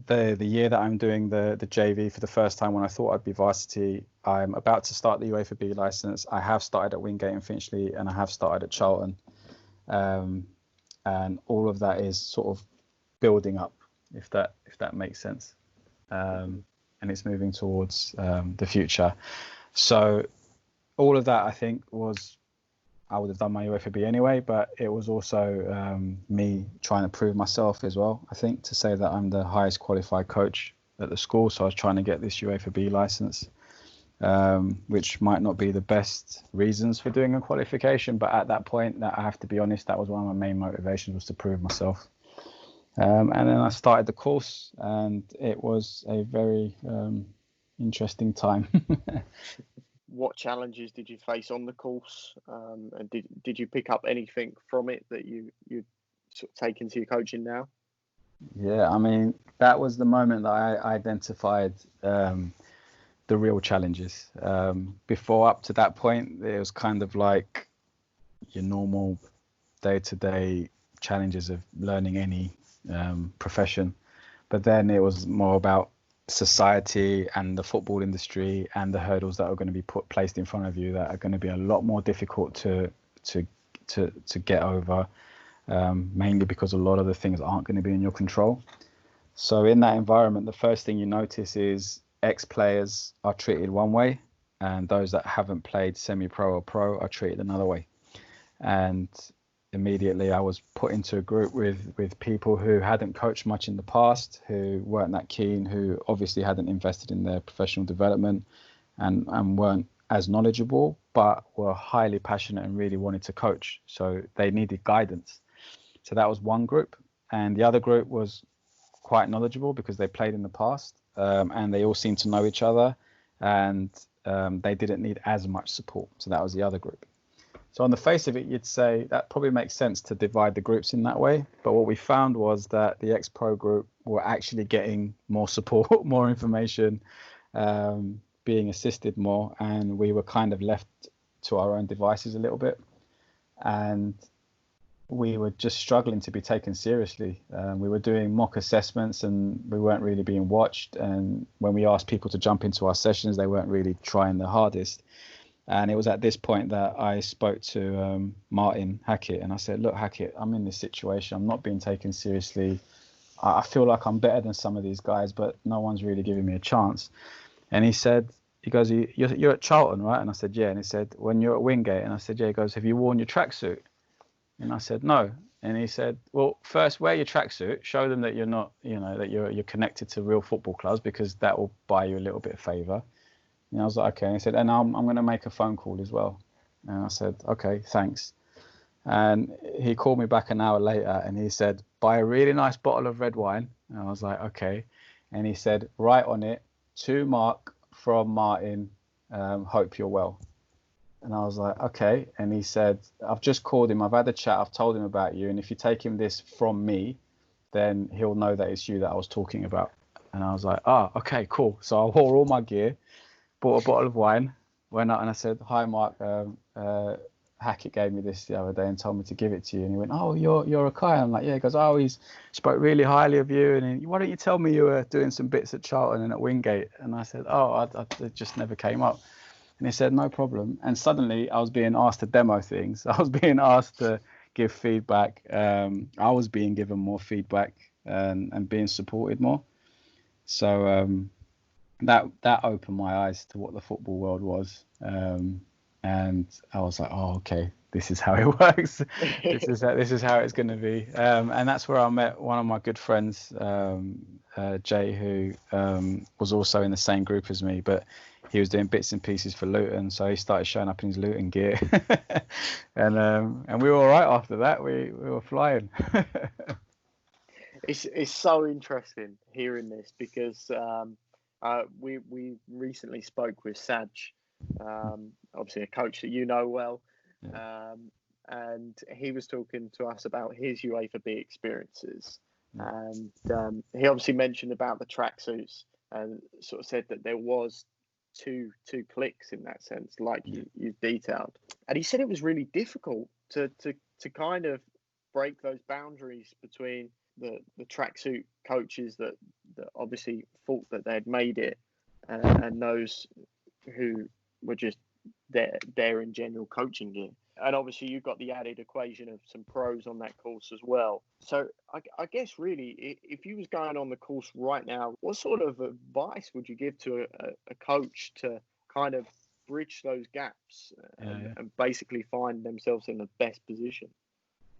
the year that I'm doing the JV for the first time, when I thought I'd be varsity, I'm about to start the UEFA B license. I have started at Wingate and Finchley, and I have started at Charlton, and all of that is sort of building up, if that makes sense, and it's moving towards the future. So all of that, I think, I would have done my UEFA B anyway, but it was also me trying to prove myself as well, I think, to say that I'm the highest qualified coach at the school. So I was trying to get this UEFA B license, which might not be the best reasons for doing a qualification, but at that point, I have to be honest, that was one of my main motivations, was to prove myself. And then I started the course, and it was a very interesting time. What challenges did you face on the course, and did you pick up anything from it that you sort of take into your coaching now? Yeah, I mean, that was the moment that I identified the real challenges. Before, up to that point, it was kind of like your normal day-to-day challenges of learning any profession, but then it was more about society and the football industry and the hurdles that are going to be placed in front of you that are going to be a lot more difficult to get over, mainly because a lot of the things aren't going to be in your control. So in that environment, the first thing you notice is ex-players are treated one way, and those that haven't played semi-pro or pro are treated another way. And immediately I was put into a group with people who hadn't coached much in the past, who weren't that keen, who obviously hadn't invested in their professional development, and weren't as knowledgeable, but were highly passionate and really wanted to coach. So they needed guidance. So that was one group. And the other group was quite knowledgeable because they played in the past, and they all seemed to know each other, and they didn't need as much support. So that was the other group. So on the face of it, you'd say that probably makes sense to divide the groups in that way. But what we found was that the ex-pro group were actually getting more support, more information, being assisted more, and we were kind of left to our own devices a little bit. And we were just struggling to be taken seriously. We were doing mock assessments and we weren't really being watched. And when we asked people to jump into our sessions, they weren't really trying their hardest. And it was at this point that I spoke to Martin Hackett, and I said, look, Hackett, I'm in this situation. I'm not being taken seriously. I feel like I'm better than some of these guys, but no one's really giving me a chance. And he said, he goes, you're at Charlton, right? And I said, yeah. And he said, when you're at Wingate? And I said, yeah. He goes, have you worn your tracksuit? And I said, no. And he said, well, first wear your tracksuit, show them that you're not, that you're connected to real football clubs, because that will buy you a little bit of favour. And I was like, okay. And he said, and I'm going to make a phone call as well. And I said, okay, thanks. And he called me back an hour later and he said, buy a really nice bottle of red wine. And I was like, okay. And he said, write on it, to Mark from Martin, hope you're well. And I was like, okay. And he said, I've just called him. I've had a chat. I've told him about you. And if you take him this from me, then he'll know that it's you that I was talking about. And I was like, okay, cool. So I wore all my gear, bought a bottle of wine, went out and I said, hi, Mark. Hackett gave me this the other day and told me to give it to you. And he went, oh, you're Akay. I'm like, yeah. He goes, oh, he's spoke really highly of you. And why don't you tell me you were doing some bits at Charlton and at Wingate? And I said, it just never came up. And he said, no problem. And suddenly I was being asked to demo things. I was being asked to give feedback. I was being given more feedback and being supported more. So that opened my eyes to what the football world was. And I was like, oh, okay, this is how it works. this is how it's going to be. And that's where I met one of my good friends, Jay, who was also in the same group as me, but he was doing bits and pieces for Luton. So he started showing up in his Luton gear. and we were all right after that. We were flying. It's so interesting hearing this because we recently spoke with Saj, obviously a coach that you know well, yeah. And he was talking to us about his UEFA B experiences, and he obviously mentioned about the tracksuits and sort of said that there was two clicks in that sense, like you detailed, and he said it was really difficult to kind of break those boundaries between the tracksuit coaches that obviously thought that they'd made it, and those who were just there in general coaching gear. And obviously you've got the added equation of some pros on that course as well. So I guess really, if you was going on the course right now, what sort of advice would you give to a coach to kind of bridge those gaps and basically find themselves in the best position?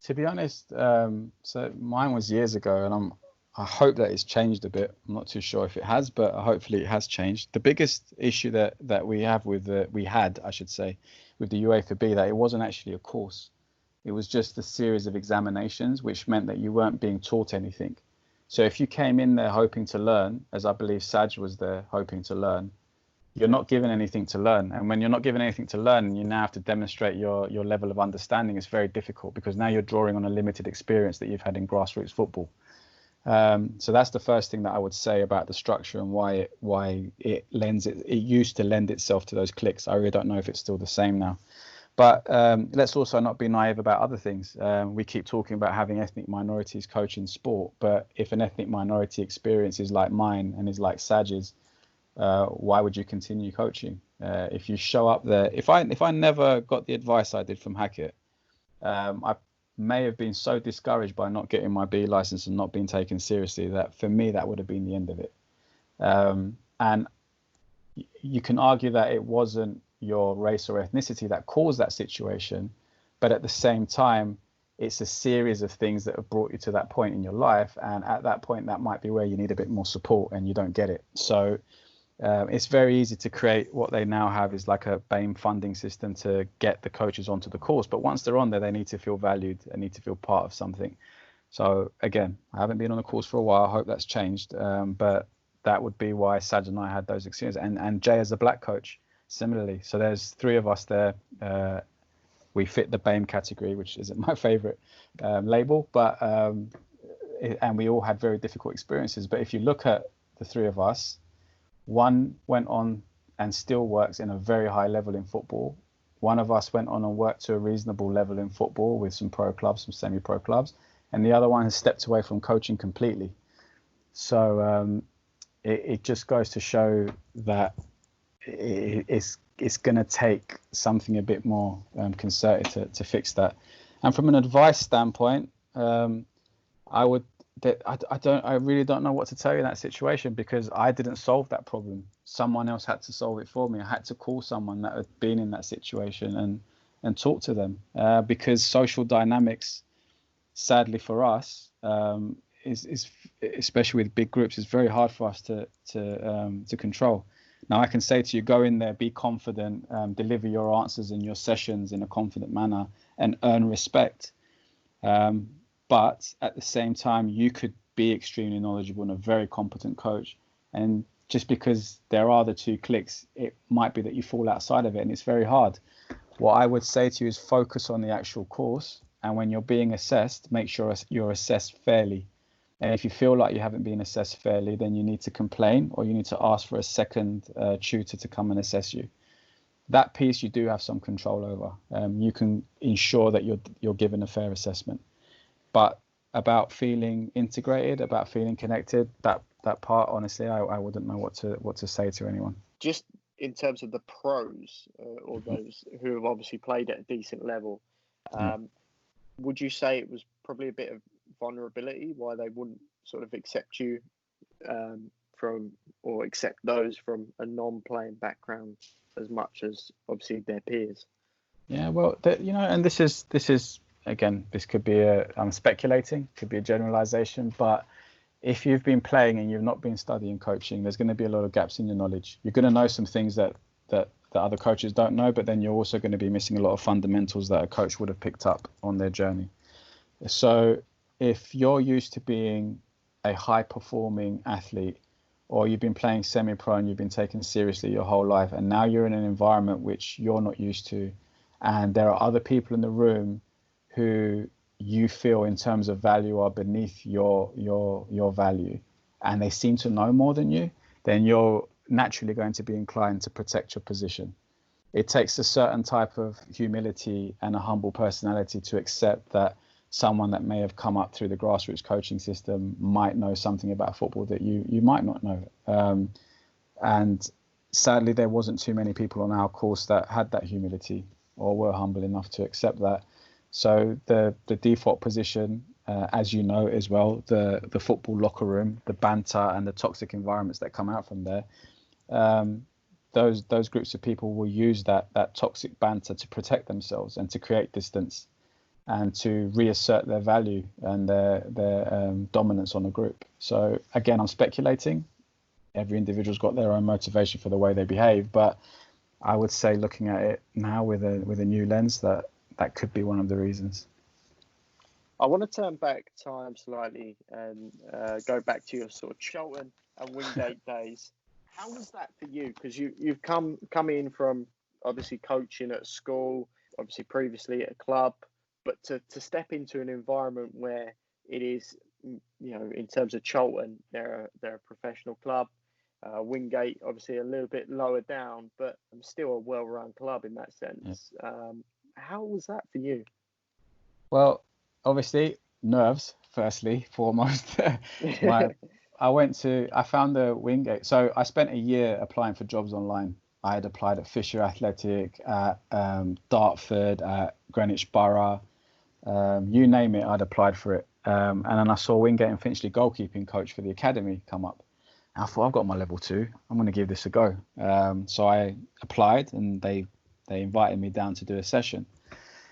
To be honest, so mine was years ago, and I hope that it's changed a bit. I'm not too sure if it has, but hopefully it has changed. The biggest issue that we have with the UEFA B, that it wasn't actually a course. It was just a series of examinations, which meant that you weren't being taught anything. So if you came in there hoping to learn, as I believe Saj was there hoping to learn, you're not given anything to learn. And when you're not given anything to learn, and you now have to demonstrate your level of understanding, it's very difficult, because now you're drawing on a limited experience that you've had in grassroots football. So that's the first thing that I would say about the structure and why it used to lend itself to those clicks. I really don't know if it's still the same now. But let's also not be naive about other things. We keep talking about having ethnic minorities coaching sport, but if an ethnic minority experience is like mine and is like Saj's, why would you continue coaching? If you show up there, if I never got the advice I did from Hackett, I may have been so discouraged by not getting my B license and not being taken seriously that for me that would have been the end of it. And you can argue that it wasn't your race or ethnicity that caused that situation, but at the same time, it's a series of things that have brought you to that point in your life, and at that point that might be where you need a bit more support and you don't get it. So it's very easy to create what they now have is like a BAME funding system to get the coaches onto the course, but once they're on there, they need to feel valued and need to feel part of something. So again, I haven't been on a course for a while. I hope that's changed, but that would be why Saj and I had those experiences, and Jay as a black coach similarly. So there's 3 of us there. We fit the BAME category, which isn't my favorite label, but and we all had very difficult experiences. But if you look at the 3 of us, one went on and still works in a very high level in football. One of us went on and worked to a reasonable level in football with some pro clubs, some semi-pro clubs, and the other one has stepped away from coaching completely. So it just goes to show that it's going to take something a bit more concerted to fix that. And from an advice standpoint, I really don't know what to tell you in that situation, because I didn't solve that problem. Someone else had to solve it for me. I had to call someone that had been in that situation and talk to them, because social dynamics, sadly for us, is especially with big groups, is very hard for us to control. Now, I can say to you, go in there, be confident, deliver your answers and your sessions in a confident manner and earn respect. But at the same time, you could be extremely knowledgeable and a very competent coach. And just because there are the 2 clicks, it might be that you fall outside of it, and it's very hard. What I would say to you is focus on the actual course. And when you're being assessed, make sure you're assessed fairly. And if you feel like you haven't been assessed fairly, then you need to complain, or you need to ask for a second tutor to come and assess you. That piece you do have some control over. You can ensure that you're given a fair assessment. But about feeling integrated, about feeling connected, that part, honestly, I wouldn't know what to say to anyone. Just in terms of the pros, or those who have obviously played at a decent level, would you say it was probably a bit of vulnerability why they wouldn't sort of accept you or accept those from a non-playing background as much as obviously their peers? Yeah, well, and this is again, this could be I'm speculating, could be a generalization, but if you've been playing and you've not been studying coaching, there's going to be a lot of gaps in your knowledge. You're going to know some things that other coaches don't know, but then you're also going to be missing a lot of fundamentals that a coach would have picked up on their journey. So if you're used to being a high performing athlete, or you've been playing semi-pro and you've been taken seriously your whole life, and now you're in an environment which you're not used to, and there are other people in the room who you feel in terms of value are beneath your value, and they seem to know more than you, then you're naturally going to be inclined to protect your position. It takes a certain type of humility and a humble personality to accept that someone that may have come up through the grassroots coaching system might know something about football that you might not know. And sadly, there wasn't too many people on our course that had that humility or were humble enough to accept that. So the default position, as you know as well, the football locker room, the banter and the toxic environments that come out from there, those groups of people will use that toxic banter to protect themselves and to create distance and to reassert their value and their dominance on a group. So again, I'm speculating. Every individual's got their own motivation for the way they behave, but I would say, looking at it now with a new lens, that could be one of the reasons. I want to turn back time slightly and go back to your sort of Charlton and Wingate days. How was that for you? Because you've come in from obviously coaching at school, obviously previously at a club, but to step into an environment where it is, in terms of Charlton, they're a professional club. Wingate, obviously a little bit lower down, but still a well-run club in that sense. Yeah. How was that for you? Well, obviously nerves, firstly, foremost. I found the Wingate. So I spent a year applying for jobs online. I had applied at Fisher Athletic, at Dartford, at Greenwich Borough, You name it, I'd applied for it. And then I saw Wingate and Finchley goalkeeping coach for the academy come up. And I thought, I've got my level 2. I'm going to give this a go. So I applied, and they invited me down to do a session.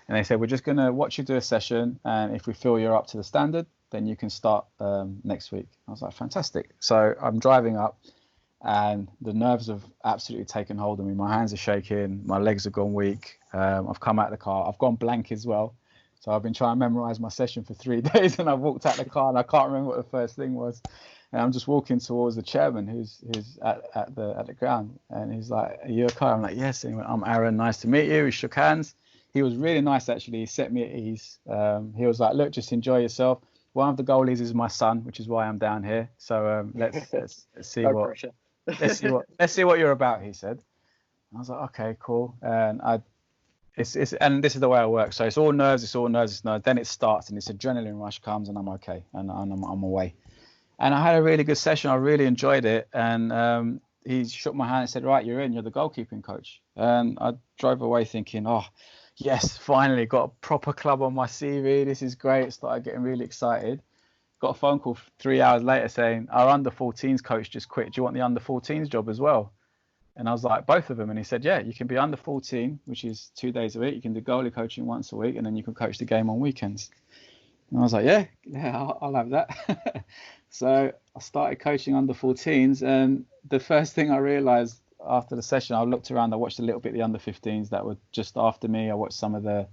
And they said, we're just going to watch you do a session, and if we feel you're up to the standard, then you can start next week. I was like, fantastic. So I'm driving up, and the nerves have absolutely taken hold of me. My hands are shaking, my legs have gone weak. I've come out of the car, I've gone blank as well. So I've been trying to memorize my session for 3 days, and I've walked out the car and I can't remember what the first thing was. And I'm just walking towards the chairman who's at the ground, and he's like, are you okay? I'm like, yes. And he went, I'm Aaron, nice to meet you. We shook hands. He was really nice, actually. He set me at ease. He was like, look, just enjoy yourself. One of the goalies is my son, which is why I'm down here. So let's see no what pressure. let's see what you're about, he said. I was like, okay, cool. And and this is the way I work. So it's all nerves. Then it starts, and this adrenaline rush comes, and I'm okay, and I'm away. And I had a really good session. I really enjoyed it. And he shook my hand and said, right, you're in. You're the goalkeeping coach. And I drove away thinking, oh, yes, finally got a proper club on my CV. This is great. Started getting really excited. Got a phone call 3 hours later saying, our under-14s coach just quit. Do you want the under-14s job as well? And I was like, both of them. And he said, yeah, you can be under 14, which is 2 days a week. You can do goalie coaching once a week, and then you can coach the game on weekends. And I was like, yeah, I'll have that. So I started coaching under 14s. And the first thing I realized after the session, I looked around, I watched a little bit of the under 15s that were just after me. I watched some of the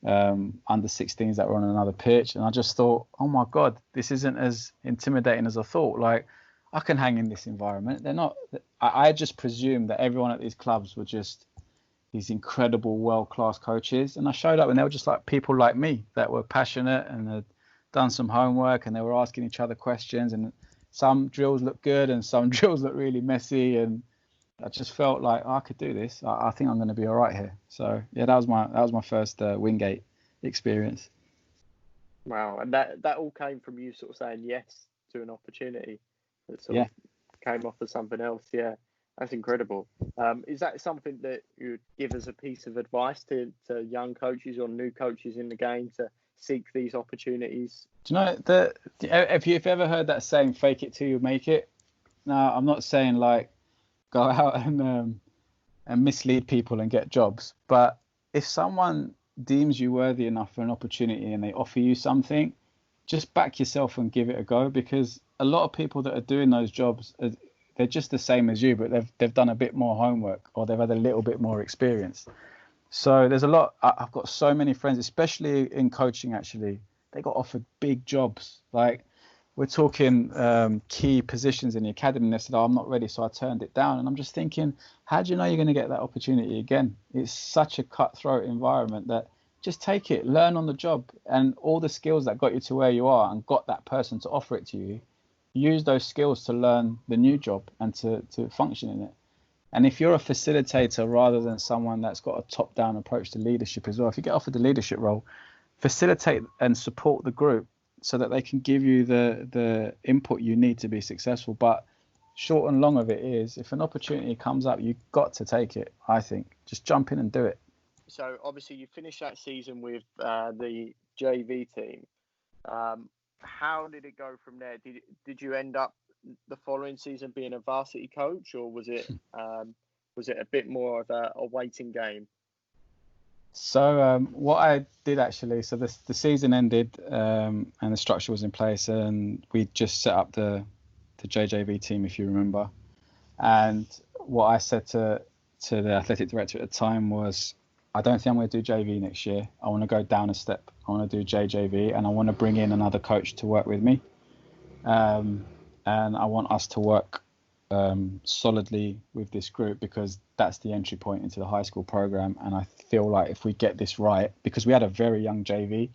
under 16s that were on another pitch. And I just thought, oh my God, this isn't as intimidating as I thought. Like, I can hang in this environment. They're not, I just presumed that everyone at these clubs were just these incredible world-class coaches. And I showed up, and they were just like people like me that were passionate and had done some homework, and they were asking each other questions, and some drills looked good and some drills looked really messy. And I just felt like, oh, I could do this. I think I'm going to be all right here. So yeah, that was my first Wingate experience. Wow. And that all came from you sort of saying yes to an opportunity that sort of came off as something else. Yeah, that's incredible. Is that something that you would give as a piece of advice to young coaches or new coaches in the game to seek these opportunities? Do you know if you've ever heard that saying, fake it till you make it? Now, I'm not saying like go out and mislead people and get jobs, but if someone deems you worthy enough for an opportunity and they offer you something, just back yourself and give it a go, because a lot of people that are doing those jobs, they're just the same as you, but they've done a bit more homework, or they've had a little bit more experience. So there's a lot. I've got so many friends, especially in coaching, actually, they got offered big jobs. Like, we're talking key positions in the academy, and they said, oh, I'm not ready, so I turned it down. And I'm just thinking, how do you know you're going to get that opportunity again? It's such a cutthroat environment that just take it, learn on the job, and all the skills that got you to where you are and got that person to offer it to you, use those skills to learn the new job and to function in it. And if you're a facilitator rather than someone that's got a top-down approach to leadership as well, if you get offered the leadership role, facilitate and support the group so that they can give you the input you need to be successful. But short and long of it is, if an opportunity comes up, you've got to take it, I think. Just jump in and do it. So obviously you finished that season with the JV team. How did it go from there? Did you end up the following season being a varsity coach, or was it a bit more of a waiting game? So what I did actually, so the season ended and the structure was in place, and we just set up the JJV team, if you remember. And what I said to the athletic director at the time was, I don't think I'm going to do JV next year. I want to go down a step. I want to do JJV, and I want to bring in another coach to work with me. And I want us to work solidly with this group, because that's the entry point into the high school program. And I feel like if we get this right, because we had a very young JV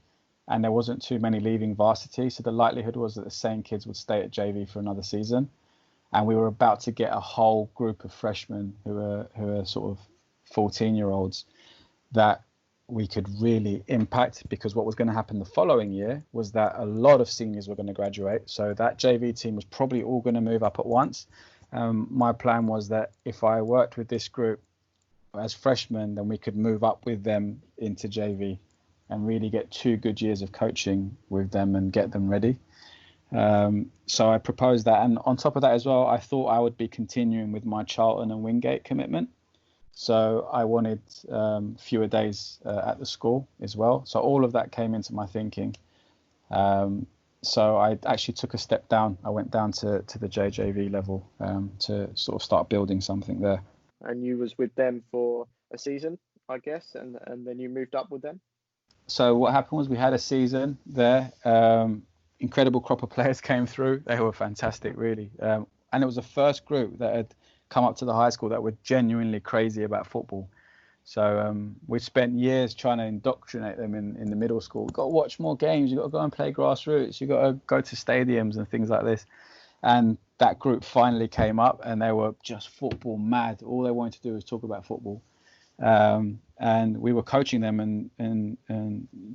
and there wasn't too many leaving varsity, so the likelihood was that the same kids would stay at JV for another season. And we were about to get a whole group of freshmen who are sort of 14-year-olds that we could really impact, because what was going to happen the following year was that a lot of seniors were going to graduate. So that JV team was probably all going to move up at once. My plan was that if I worked with this group as freshmen, then we could move up with them into JV. and really get 2 good years of coaching with them and get them ready. So I proposed that, and on top of that as well, I thought I would be continuing with my Charlton and Wingate commitment. So I wanted fewer days at the school as well. So all of that came into my thinking. So I actually took a step down. I went down to the JJV level to sort of start building something there. And you was with them for a season, I guess, and then you moved up with them? So what happened was we had a season there. Incredible crop of players came through. They were fantastic, really. And it was the first group that had come up to the high school that were genuinely crazy about football. So we spent years trying to indoctrinate them in the middle school. You've got to watch more games. You've got to go and play grassroots. You've got to go to stadiums and things like this. And that group finally came up, and they were just football mad. All they wanted to do was talk about football. And we were coaching them, and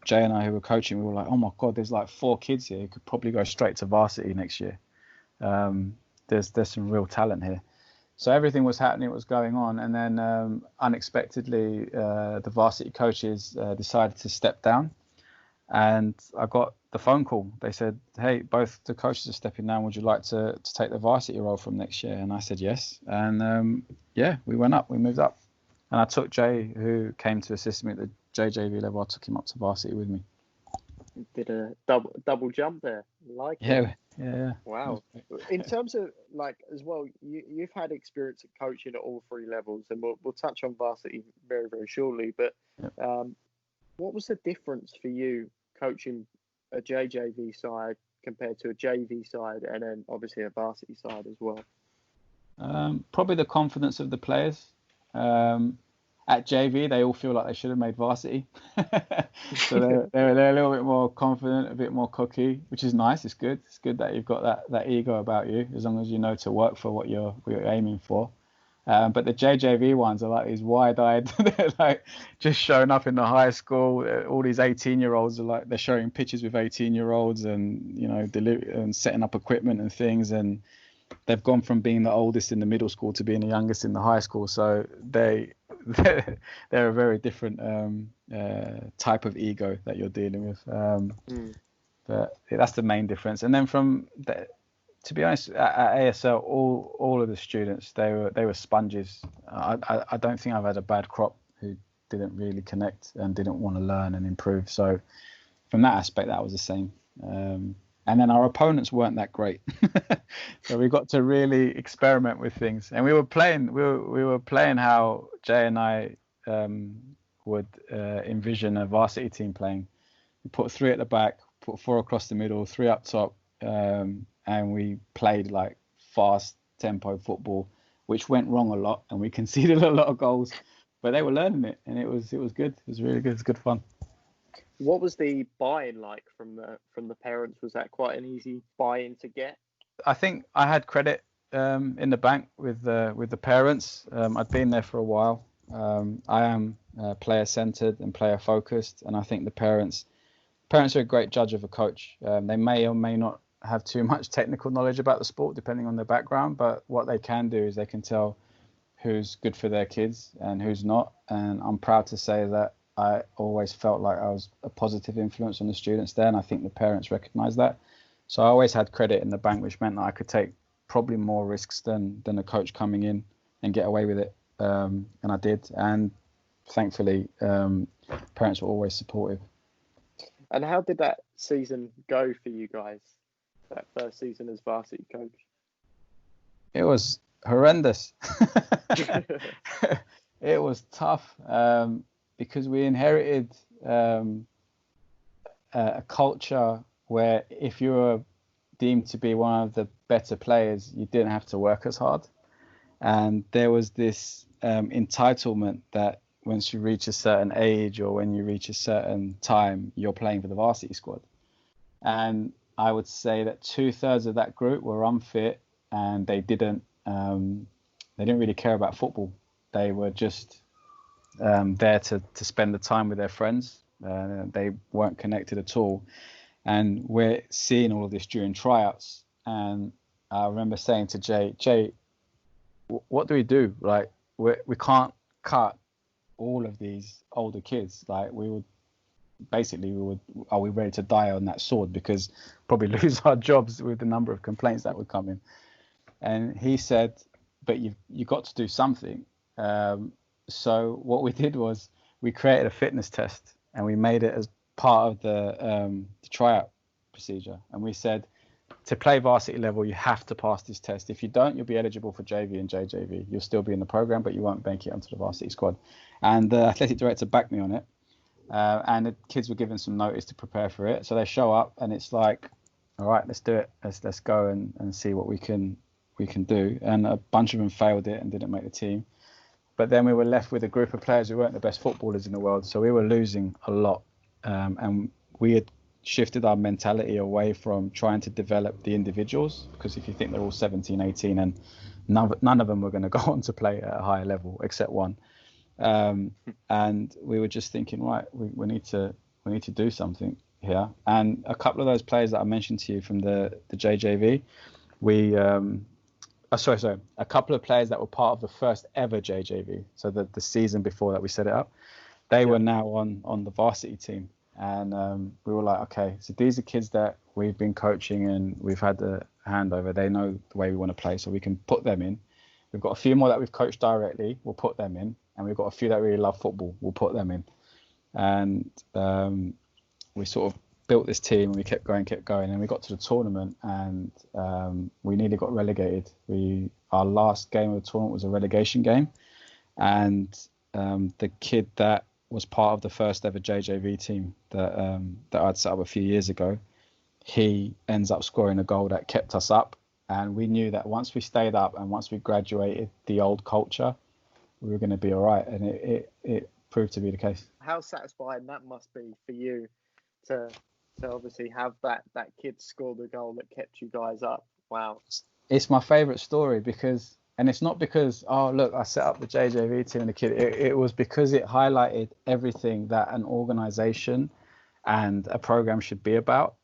Jay and I, who were coaching, we were like, oh my God, there's like 4 kids here who could probably go straight to varsity next year. There's some real talent here. So everything was happening, it was going on, and then unexpectedly, the varsity coaches decided to step down, and I got the phone call. They said, "Hey, both the coaches are stepping down. Would you like to take the varsity role from next year?" And I said yes, and we went up, we moved up, and I took Jay, who came to assist me at the JJV level. I took him up to varsity with me. Did a double jump there, like Yeah. Wow. In terms of like as well, you've had experience of coaching at all 3 levels, and we'll touch on varsity very, very shortly. But what was the difference for you coaching a JJV side compared to a JV side, and then obviously a varsity side as well? Probably the confidence of the players. At JV, they all feel like they should have made varsity. So they're a little bit more confident, a bit more cocky, which is nice. It's good. It's good that you've got that ego about you, as long as you know to work for what you're aiming for. But the JJV ones are like these wide-eyed, they're like just showing up in the high school. All these 18-year-olds are like, they're showing pictures with 18-year-olds and, and setting up equipment and things. And they've gone from being the oldest in the middle school to being the youngest in the high school. So they're a very different type of ego that you're dealing with. But that's the main difference. And then to be honest, at ASL, all of the students, they were sponges. I don't think I've had a bad crop who didn't really connect and didn't want to learn and improve. So from that aspect, that was the same. And then our opponents weren't that great, so we got to really experiment with things. And we were playing how Jay and I would envision a varsity team playing. We put 3 at the back, put 4 across the middle, 3 up top, and we played like fast tempo football, which went wrong a lot, and we conceded a lot of goals. But they were learning it, and it was good. It was really good. It was good fun. What was the buy-in like from the parents? Was that quite an easy buy-in to get? I think I had credit in the bank with the parents. I'd been there for a while. I am player-centered and player-focused, and I think the parents are a great judge of a coach. They may or may not have too much technical knowledge about the sport, depending on their background, but what they can do is they can tell who's good for their kids and who's not. And I'm proud to say that I always felt like I was a positive influence on the students there, and I think the parents recognise that. So I always had credit in the bank, which meant that I could take probably more risks than a coach coming in and get away with it, and I did. And thankfully, parents were always supportive. And how did that season go for you guys? That first season as varsity coach? It was horrendous. It was tough. Because we inherited a culture where if you were deemed to be one of the better players, you didn't have to work as hard. And there was this entitlement that once you reach a certain age or when you reach a certain time, you're playing for the varsity squad. And I would say that 2/3 of that group were unfit, and they didn't really care about football. They were just there to spend the time with their friends. They weren't connected at all. And we're seeing all of this during tryouts. And I remember saying to Jay, what do we do? Like, we can't cut all of these older kids. Like, we would basically are we ready to die on that sword, because probably lose our jobs with the number of complaints that would come in. And he said, but you got to do something. So what we did was we created a fitness test, and we made it as part of the tryout procedure. And we said, to play varsity level, you have to pass this test. If you don't, you'll be eligible for JV and JJV. You'll still be in the program, but you won't make it onto the varsity squad. And the athletic director backed me on it. And the kids were given some notice to prepare for it. So they show up, and it's like, all right, let's do it. Let's go and see what we can do. And a bunch of them failed it and didn't make the team. But then we were left with a group of players who weren't the best footballers in the world. So we were losing a lot. And we had shifted our mentality away from trying to develop the individuals, because if you think they're all 17, 18, and none of them were going to go on to play at a higher level except one. And we were just thinking, right, we need to do something here. And a couple of those players that I mentioned to you from the JJV, a couple of players that were part of the first ever JJV, so the season before that we set it up, they were now on the varsity team. And we were like, okay, so these are kids that we've been coaching and we've had the handover. They know the way we want to play, so we can put them in. We've got a few more that we've coached directly. We'll put them in. And we've got a few that really love football. We'll put them in. And we sort of built this team, and we kept going. And we got to the tournament, and we nearly got relegated. Our last game of the tournament was a relegation game. And the kid that was part of the first ever JJV team that I'd set up a few years ago, he ends up scoring a goal that kept us up. And we knew that once we stayed up and once we graduated the old culture, we were going to be all right. And it proved to be the case. How satisfying that must be for you to obviously have that kid score the goal that kept you guys up. Wow. It's my favourite story, because, and it's not because, oh, look, I set up the JJV team and the kid. It was because it highlighted everything that an organisation and a programme should be about.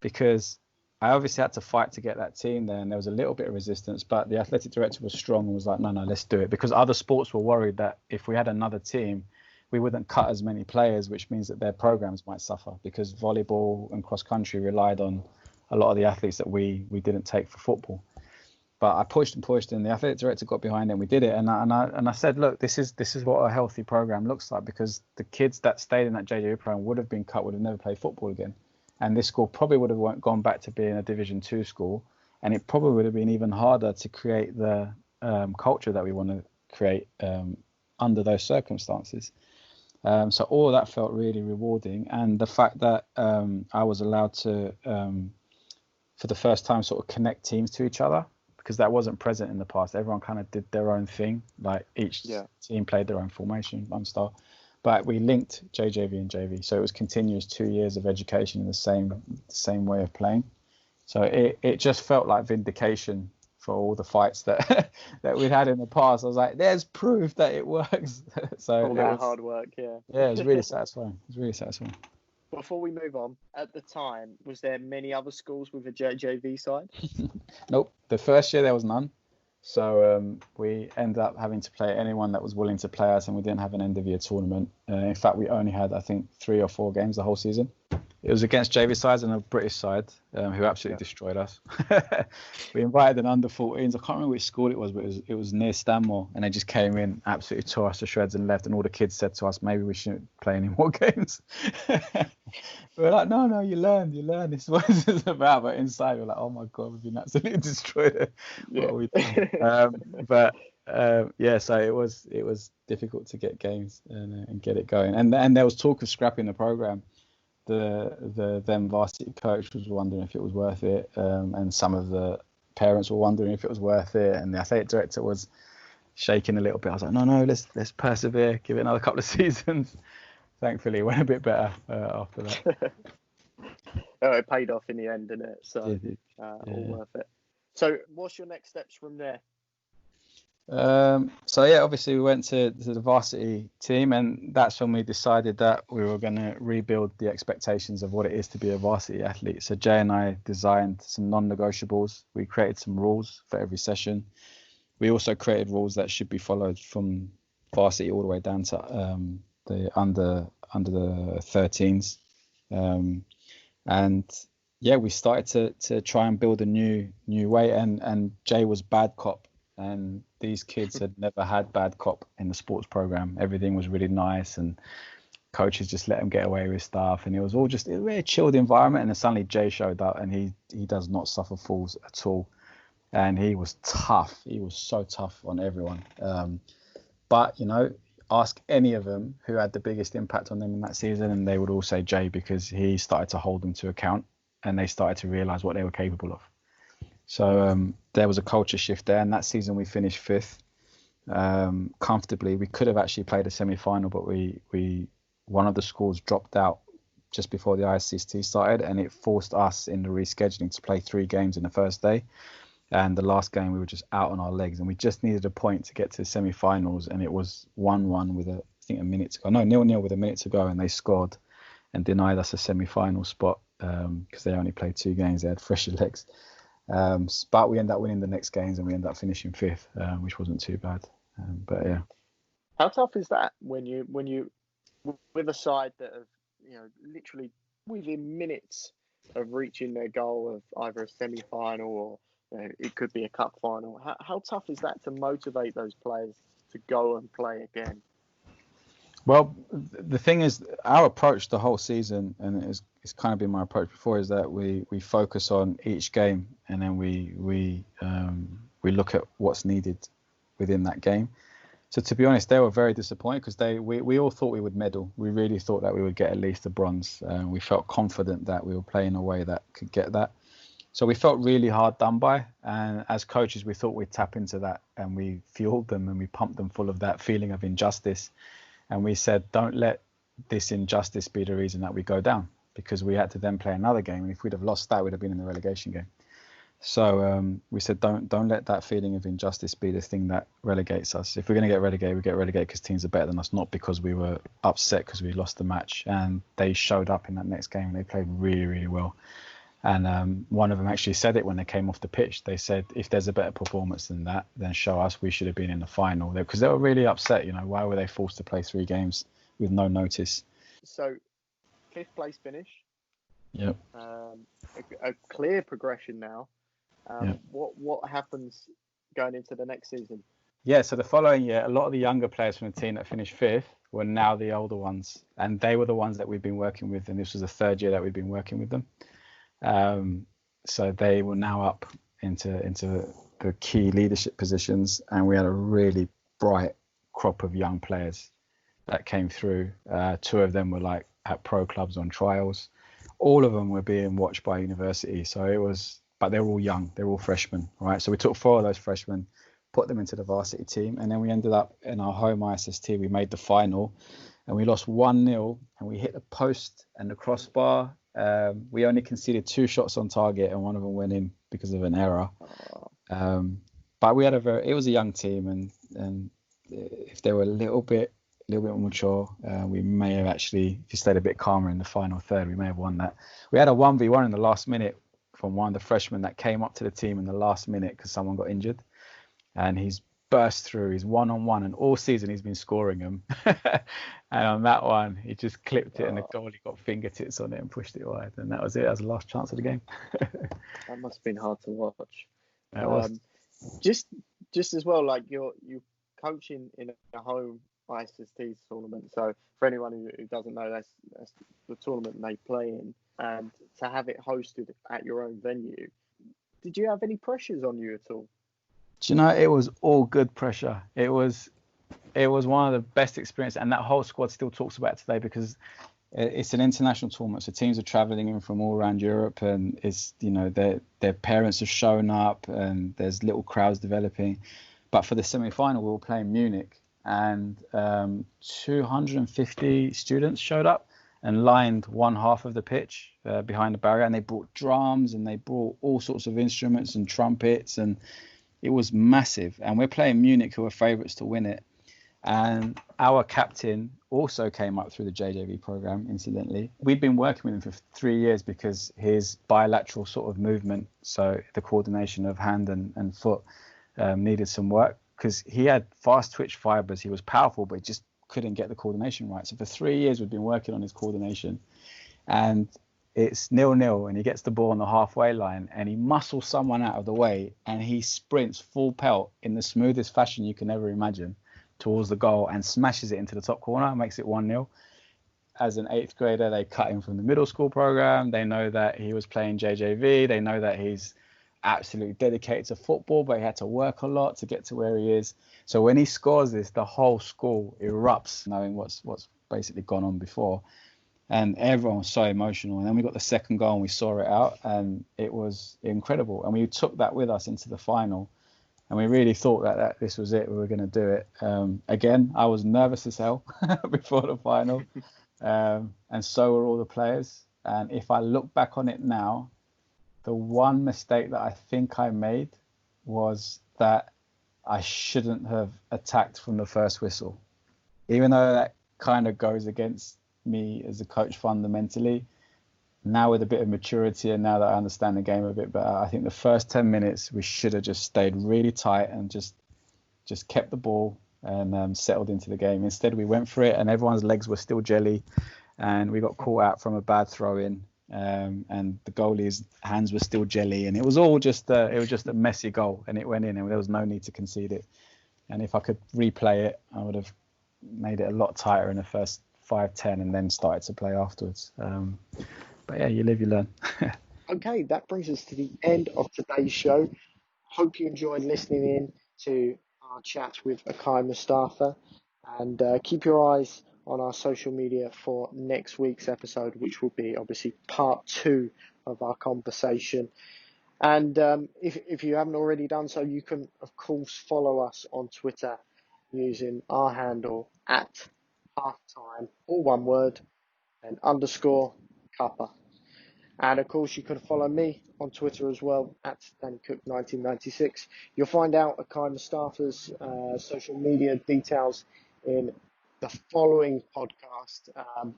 Because I obviously had to fight to get that team there, and there was a little bit of resistance, but the athletic director was strong and was like, no, let's do it. Because other sports were worried that if we had another team, we wouldn't cut as many players, which means that their programs might suffer, because volleyball and cross country relied on a lot of the athletes that we didn't take for football. But I pushed, and the athletic director got behind it, and we did it. And I said, look, this is what a healthy program looks like, because the kids that stayed in that JJV program would have been cut, would have never played football again. And this school probably would have gone back to being a Division 2 school, and it probably would have been even harder to create the culture that we want to create under those circumstances. So all of that felt really rewarding, and the fact that I was allowed to, for the first time, sort of connect teams to each other, because that wasn't present in the past. Everyone kind of did their own thing, like each team played their own formation, one style. But we linked JJV and JV, so it was continuous 2 years of education in the same way of playing. So it just felt like vindication for all the fights that we'd had in the past. I was like, there's proof that it works. So all that hard work, yeah. Yeah, it was really satisfying. Before we move on, at the time, was there many other schools with a JJV side? Nope. The first year there was none. So we ended up having to play anyone that was willing to play us, and we didn't have an end of year tournament. In fact, we only had, I think, 3 or 4 games the whole season. It was against JV sides and a British side who absolutely destroyed us. We invited an under-14s. I can't remember which school it was, but it was near Stanmore, and they just came in, absolutely tore us to shreds and left. And all the kids said to us, maybe we shouldn't play any more games. We were like, no, you learn. This is what this is about. But inside, we're like, oh my God, we've been absolutely destroyed. What are we doing? So it was difficult to get games and get it going. And there was talk of scrapping the program. The then varsity coach was wondering if it was worth it, and some of the parents were wondering if it was worth it, and the athletic director was shaking a little bit. I was like, no, let's persevere, give it another couple of seasons. Thankfully, it went a bit better after that. It paid off in the end, didn't it? So all worth it. So what's your next steps from there? Obviously we went to the varsity team, and that's when we decided that we were going to rebuild the expectations of what it is to be a varsity athlete. So Jay and I designed some non-negotiables. We created some rules for every session. We also created rules that should be followed from varsity all the way down to the under the 13s, and yeah, we started to try and build a new way. And Jay was bad cop, and these kids had never had bad cop in the sports program. Everything was really nice, and coaches just let him get away with stuff, and it was all just a very chilled environment. And then suddenly Jay showed up, and he does not suffer fools at all, and he was tough. He was so tough on everyone. But ask any of them who had the biggest impact on them in that season, and they would all say Jay, because he started to hold them to account, and they started to realize what they were capable of. So there was a culture shift there, and that season we finished 5th comfortably. We could have actually played a semi-final, but we one of the schools dropped out just before the ISCT started, and it forced us in the rescheduling to play 3 games in the first day. And the last game we were just out on our legs, and we just needed a point to get to the semi-finals, and it was 1-1 with a minute to go. No, 0-0 with a minute to go, and they scored and denied us a semi-final spot because they only played 2 games. They had fresher legs. But we ended up winning the next games, and we ended up finishing 5th, which wasn't too bad. But yeah. How tough is that when you with a side that have literally within minutes of reaching their goal of either a semi-final or it could be a cup final? How tough is that to motivate those players to go and play again? Well, the thing is, our approach the whole season, and it's kind of been my approach before, is that we focus on each game, and then we look at what's needed within that game. So to be honest, they were very disappointed because we all thought we would medal. We really thought that we would get at least a bronze. We felt confident that we were playing in a way that could get that. So we felt really hard done by, and as coaches we thought we'd tap into that, and we fueled them and we pumped them full of that feeling of injustice. And we said, don't let this injustice be the reason that we go down, because we had to then play another game, and if we'd have lost that, we'd have been in the relegation game. So we said, don't let that feeling of injustice be the thing that relegates us. If we're going to get relegated, we get relegated because teams are better than us, not because we were upset because we lost the match. And they showed up in that next game, and they played really, really well. And one of them actually said it when they came off the pitch. They said, if there's a better performance than that, then show us. We should have been in the final. Because they were really upset. Why were they forced to play 3 games with no notice? So 5th place finish. Yep. A clear progression now. Yep. What happens going into the next season? Yeah, so the following year, a lot of the younger players from the team that finished 5th were now the older ones, and they were the ones that we've been working with, and this was the 3rd year that we've been working with them. So they were now up into the key leadership positions, and we had a really bright crop of young players that came through. 2 of them were at pro clubs on trials. All of them were being watched by university. So it was, but they're all young. They're all freshmen, right? So we took 4 of those freshmen, put them into the varsity team, and then we ended up in our home ISST. We made the final, and we lost 1-0, and we hit the post and the crossbar. We only conceded 2 shots on target, and one of them went in because of an error. But we had it was a young team, and if they were a little bit more mature, we may have actually, if you stayed a bit calmer in the final third, we may have won that. We had a 1v1 in the last minute from one of the freshmen that came up to the team in the last minute because someone got injured, and he's burst through. He's 1-on-1, and all season he's been scoring them. And on that one, he just clipped it, and the goalie got fingertips on it and pushed it wide, and that was it. That was the last chance of the game. That must have been hard to watch. It was. Just as well, you're coaching in a home ISST tournament. So for anyone who doesn't know, that's the tournament they play in, and to have it hosted at your own venue. Did you have any pressures on you at all? Do you know, it was all good pressure. It was one of the best experiences, and that whole squad still talks about it today because it's an international tournament. So teams are traveling in from all around Europe, and it's, their parents have shown up, and there's little crowds developing. But for the semi-final, we were playing Munich, and 250 students showed up and lined one half of the pitch behind the barrier, and they brought drums, and they brought all sorts of instruments and trumpets, and it was massive. And we're playing Munich, who are favourites to win it. And our captain also came up through the JJV program, incidentally. We'd been working with him for 3 years because his bilateral sort of movement, so the coordination of hand and foot, needed some work because he had fast twitch fibers. He was powerful, but he just couldn't get the coordination right. So for 3 years, we've been working on his coordination, and it's 0-0, and he gets the ball on the halfway line, and he muscles someone out of the way, and he sprints full pelt in the smoothest fashion you can ever imagine towards the goal and smashes it into the top corner, makes it 1-0. As an 8th grader, they cut him from the middle school program. They know that he was playing JJV. They know that he's absolutely dedicated to football, but he had to work a lot to get to where he is. So when he scores this, the whole school erupts, knowing what's basically gone on before. And everyone was so emotional. And then we got the second goal and we saw it out, and it was incredible. And we took that with us into the final. And we really thought that this was it. We were going to do it. Again, I was nervous as hell before the final. And so were all the players. And if I look back on it now, the one mistake that I think I made was that I shouldn't have attacked from the first whistle. Even though that kind of goes against me as a coach fundamentally, now with a bit of maturity and now that I understand the game a bit better, I think the first 10 minutes we should have just stayed really tight and just kept the ball and settled into the game. Instead, we went for it, and everyone's legs were still jelly, and we got caught out from a bad throw-in, and the goalie's hands were still jelly, and it was all just a messy goal, and it went in, and there was no need to concede it. And if I could replay it, I would have made it a lot tighter in the first 5-10, and then started to play afterwards. But yeah, you live, you learn. Okay, that brings us to the end of today's show. Hope you enjoyed listening in to our chat with Akay Mustafa, and keep your eyes on our social media for next week's episode, which will be obviously part 2 of our conversation. And if you haven't already done so, you can of course follow us on Twitter using our handle at halftime, all one word, and _Cuppa. And of course, you can follow me on Twitter as well at DannyCook1996. You'll find out Akay Mustafa's social media details in the following podcast,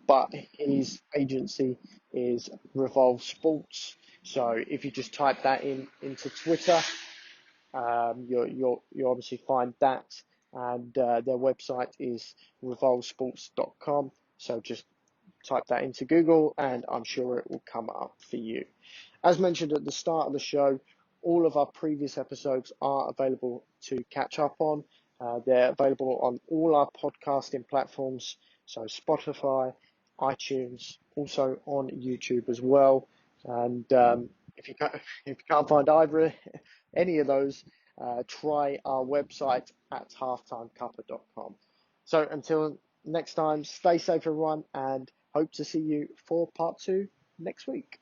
but his agency is Revolve Sports. So if you just type that into Twitter, you'll obviously find that, and their website is revolvesports.com. So just type that into Google and I'm sure it will come up for you. As mentioned at the start of the show, all of our previous episodes are available to catch up on. They're available on all our podcasting platforms, so Spotify, iTunes, also on YouTube as well. And if you can't find any of those, try our website at halftimecuppa.com. So until next time, stay safe everyone, and hope to see you for part 2 next week.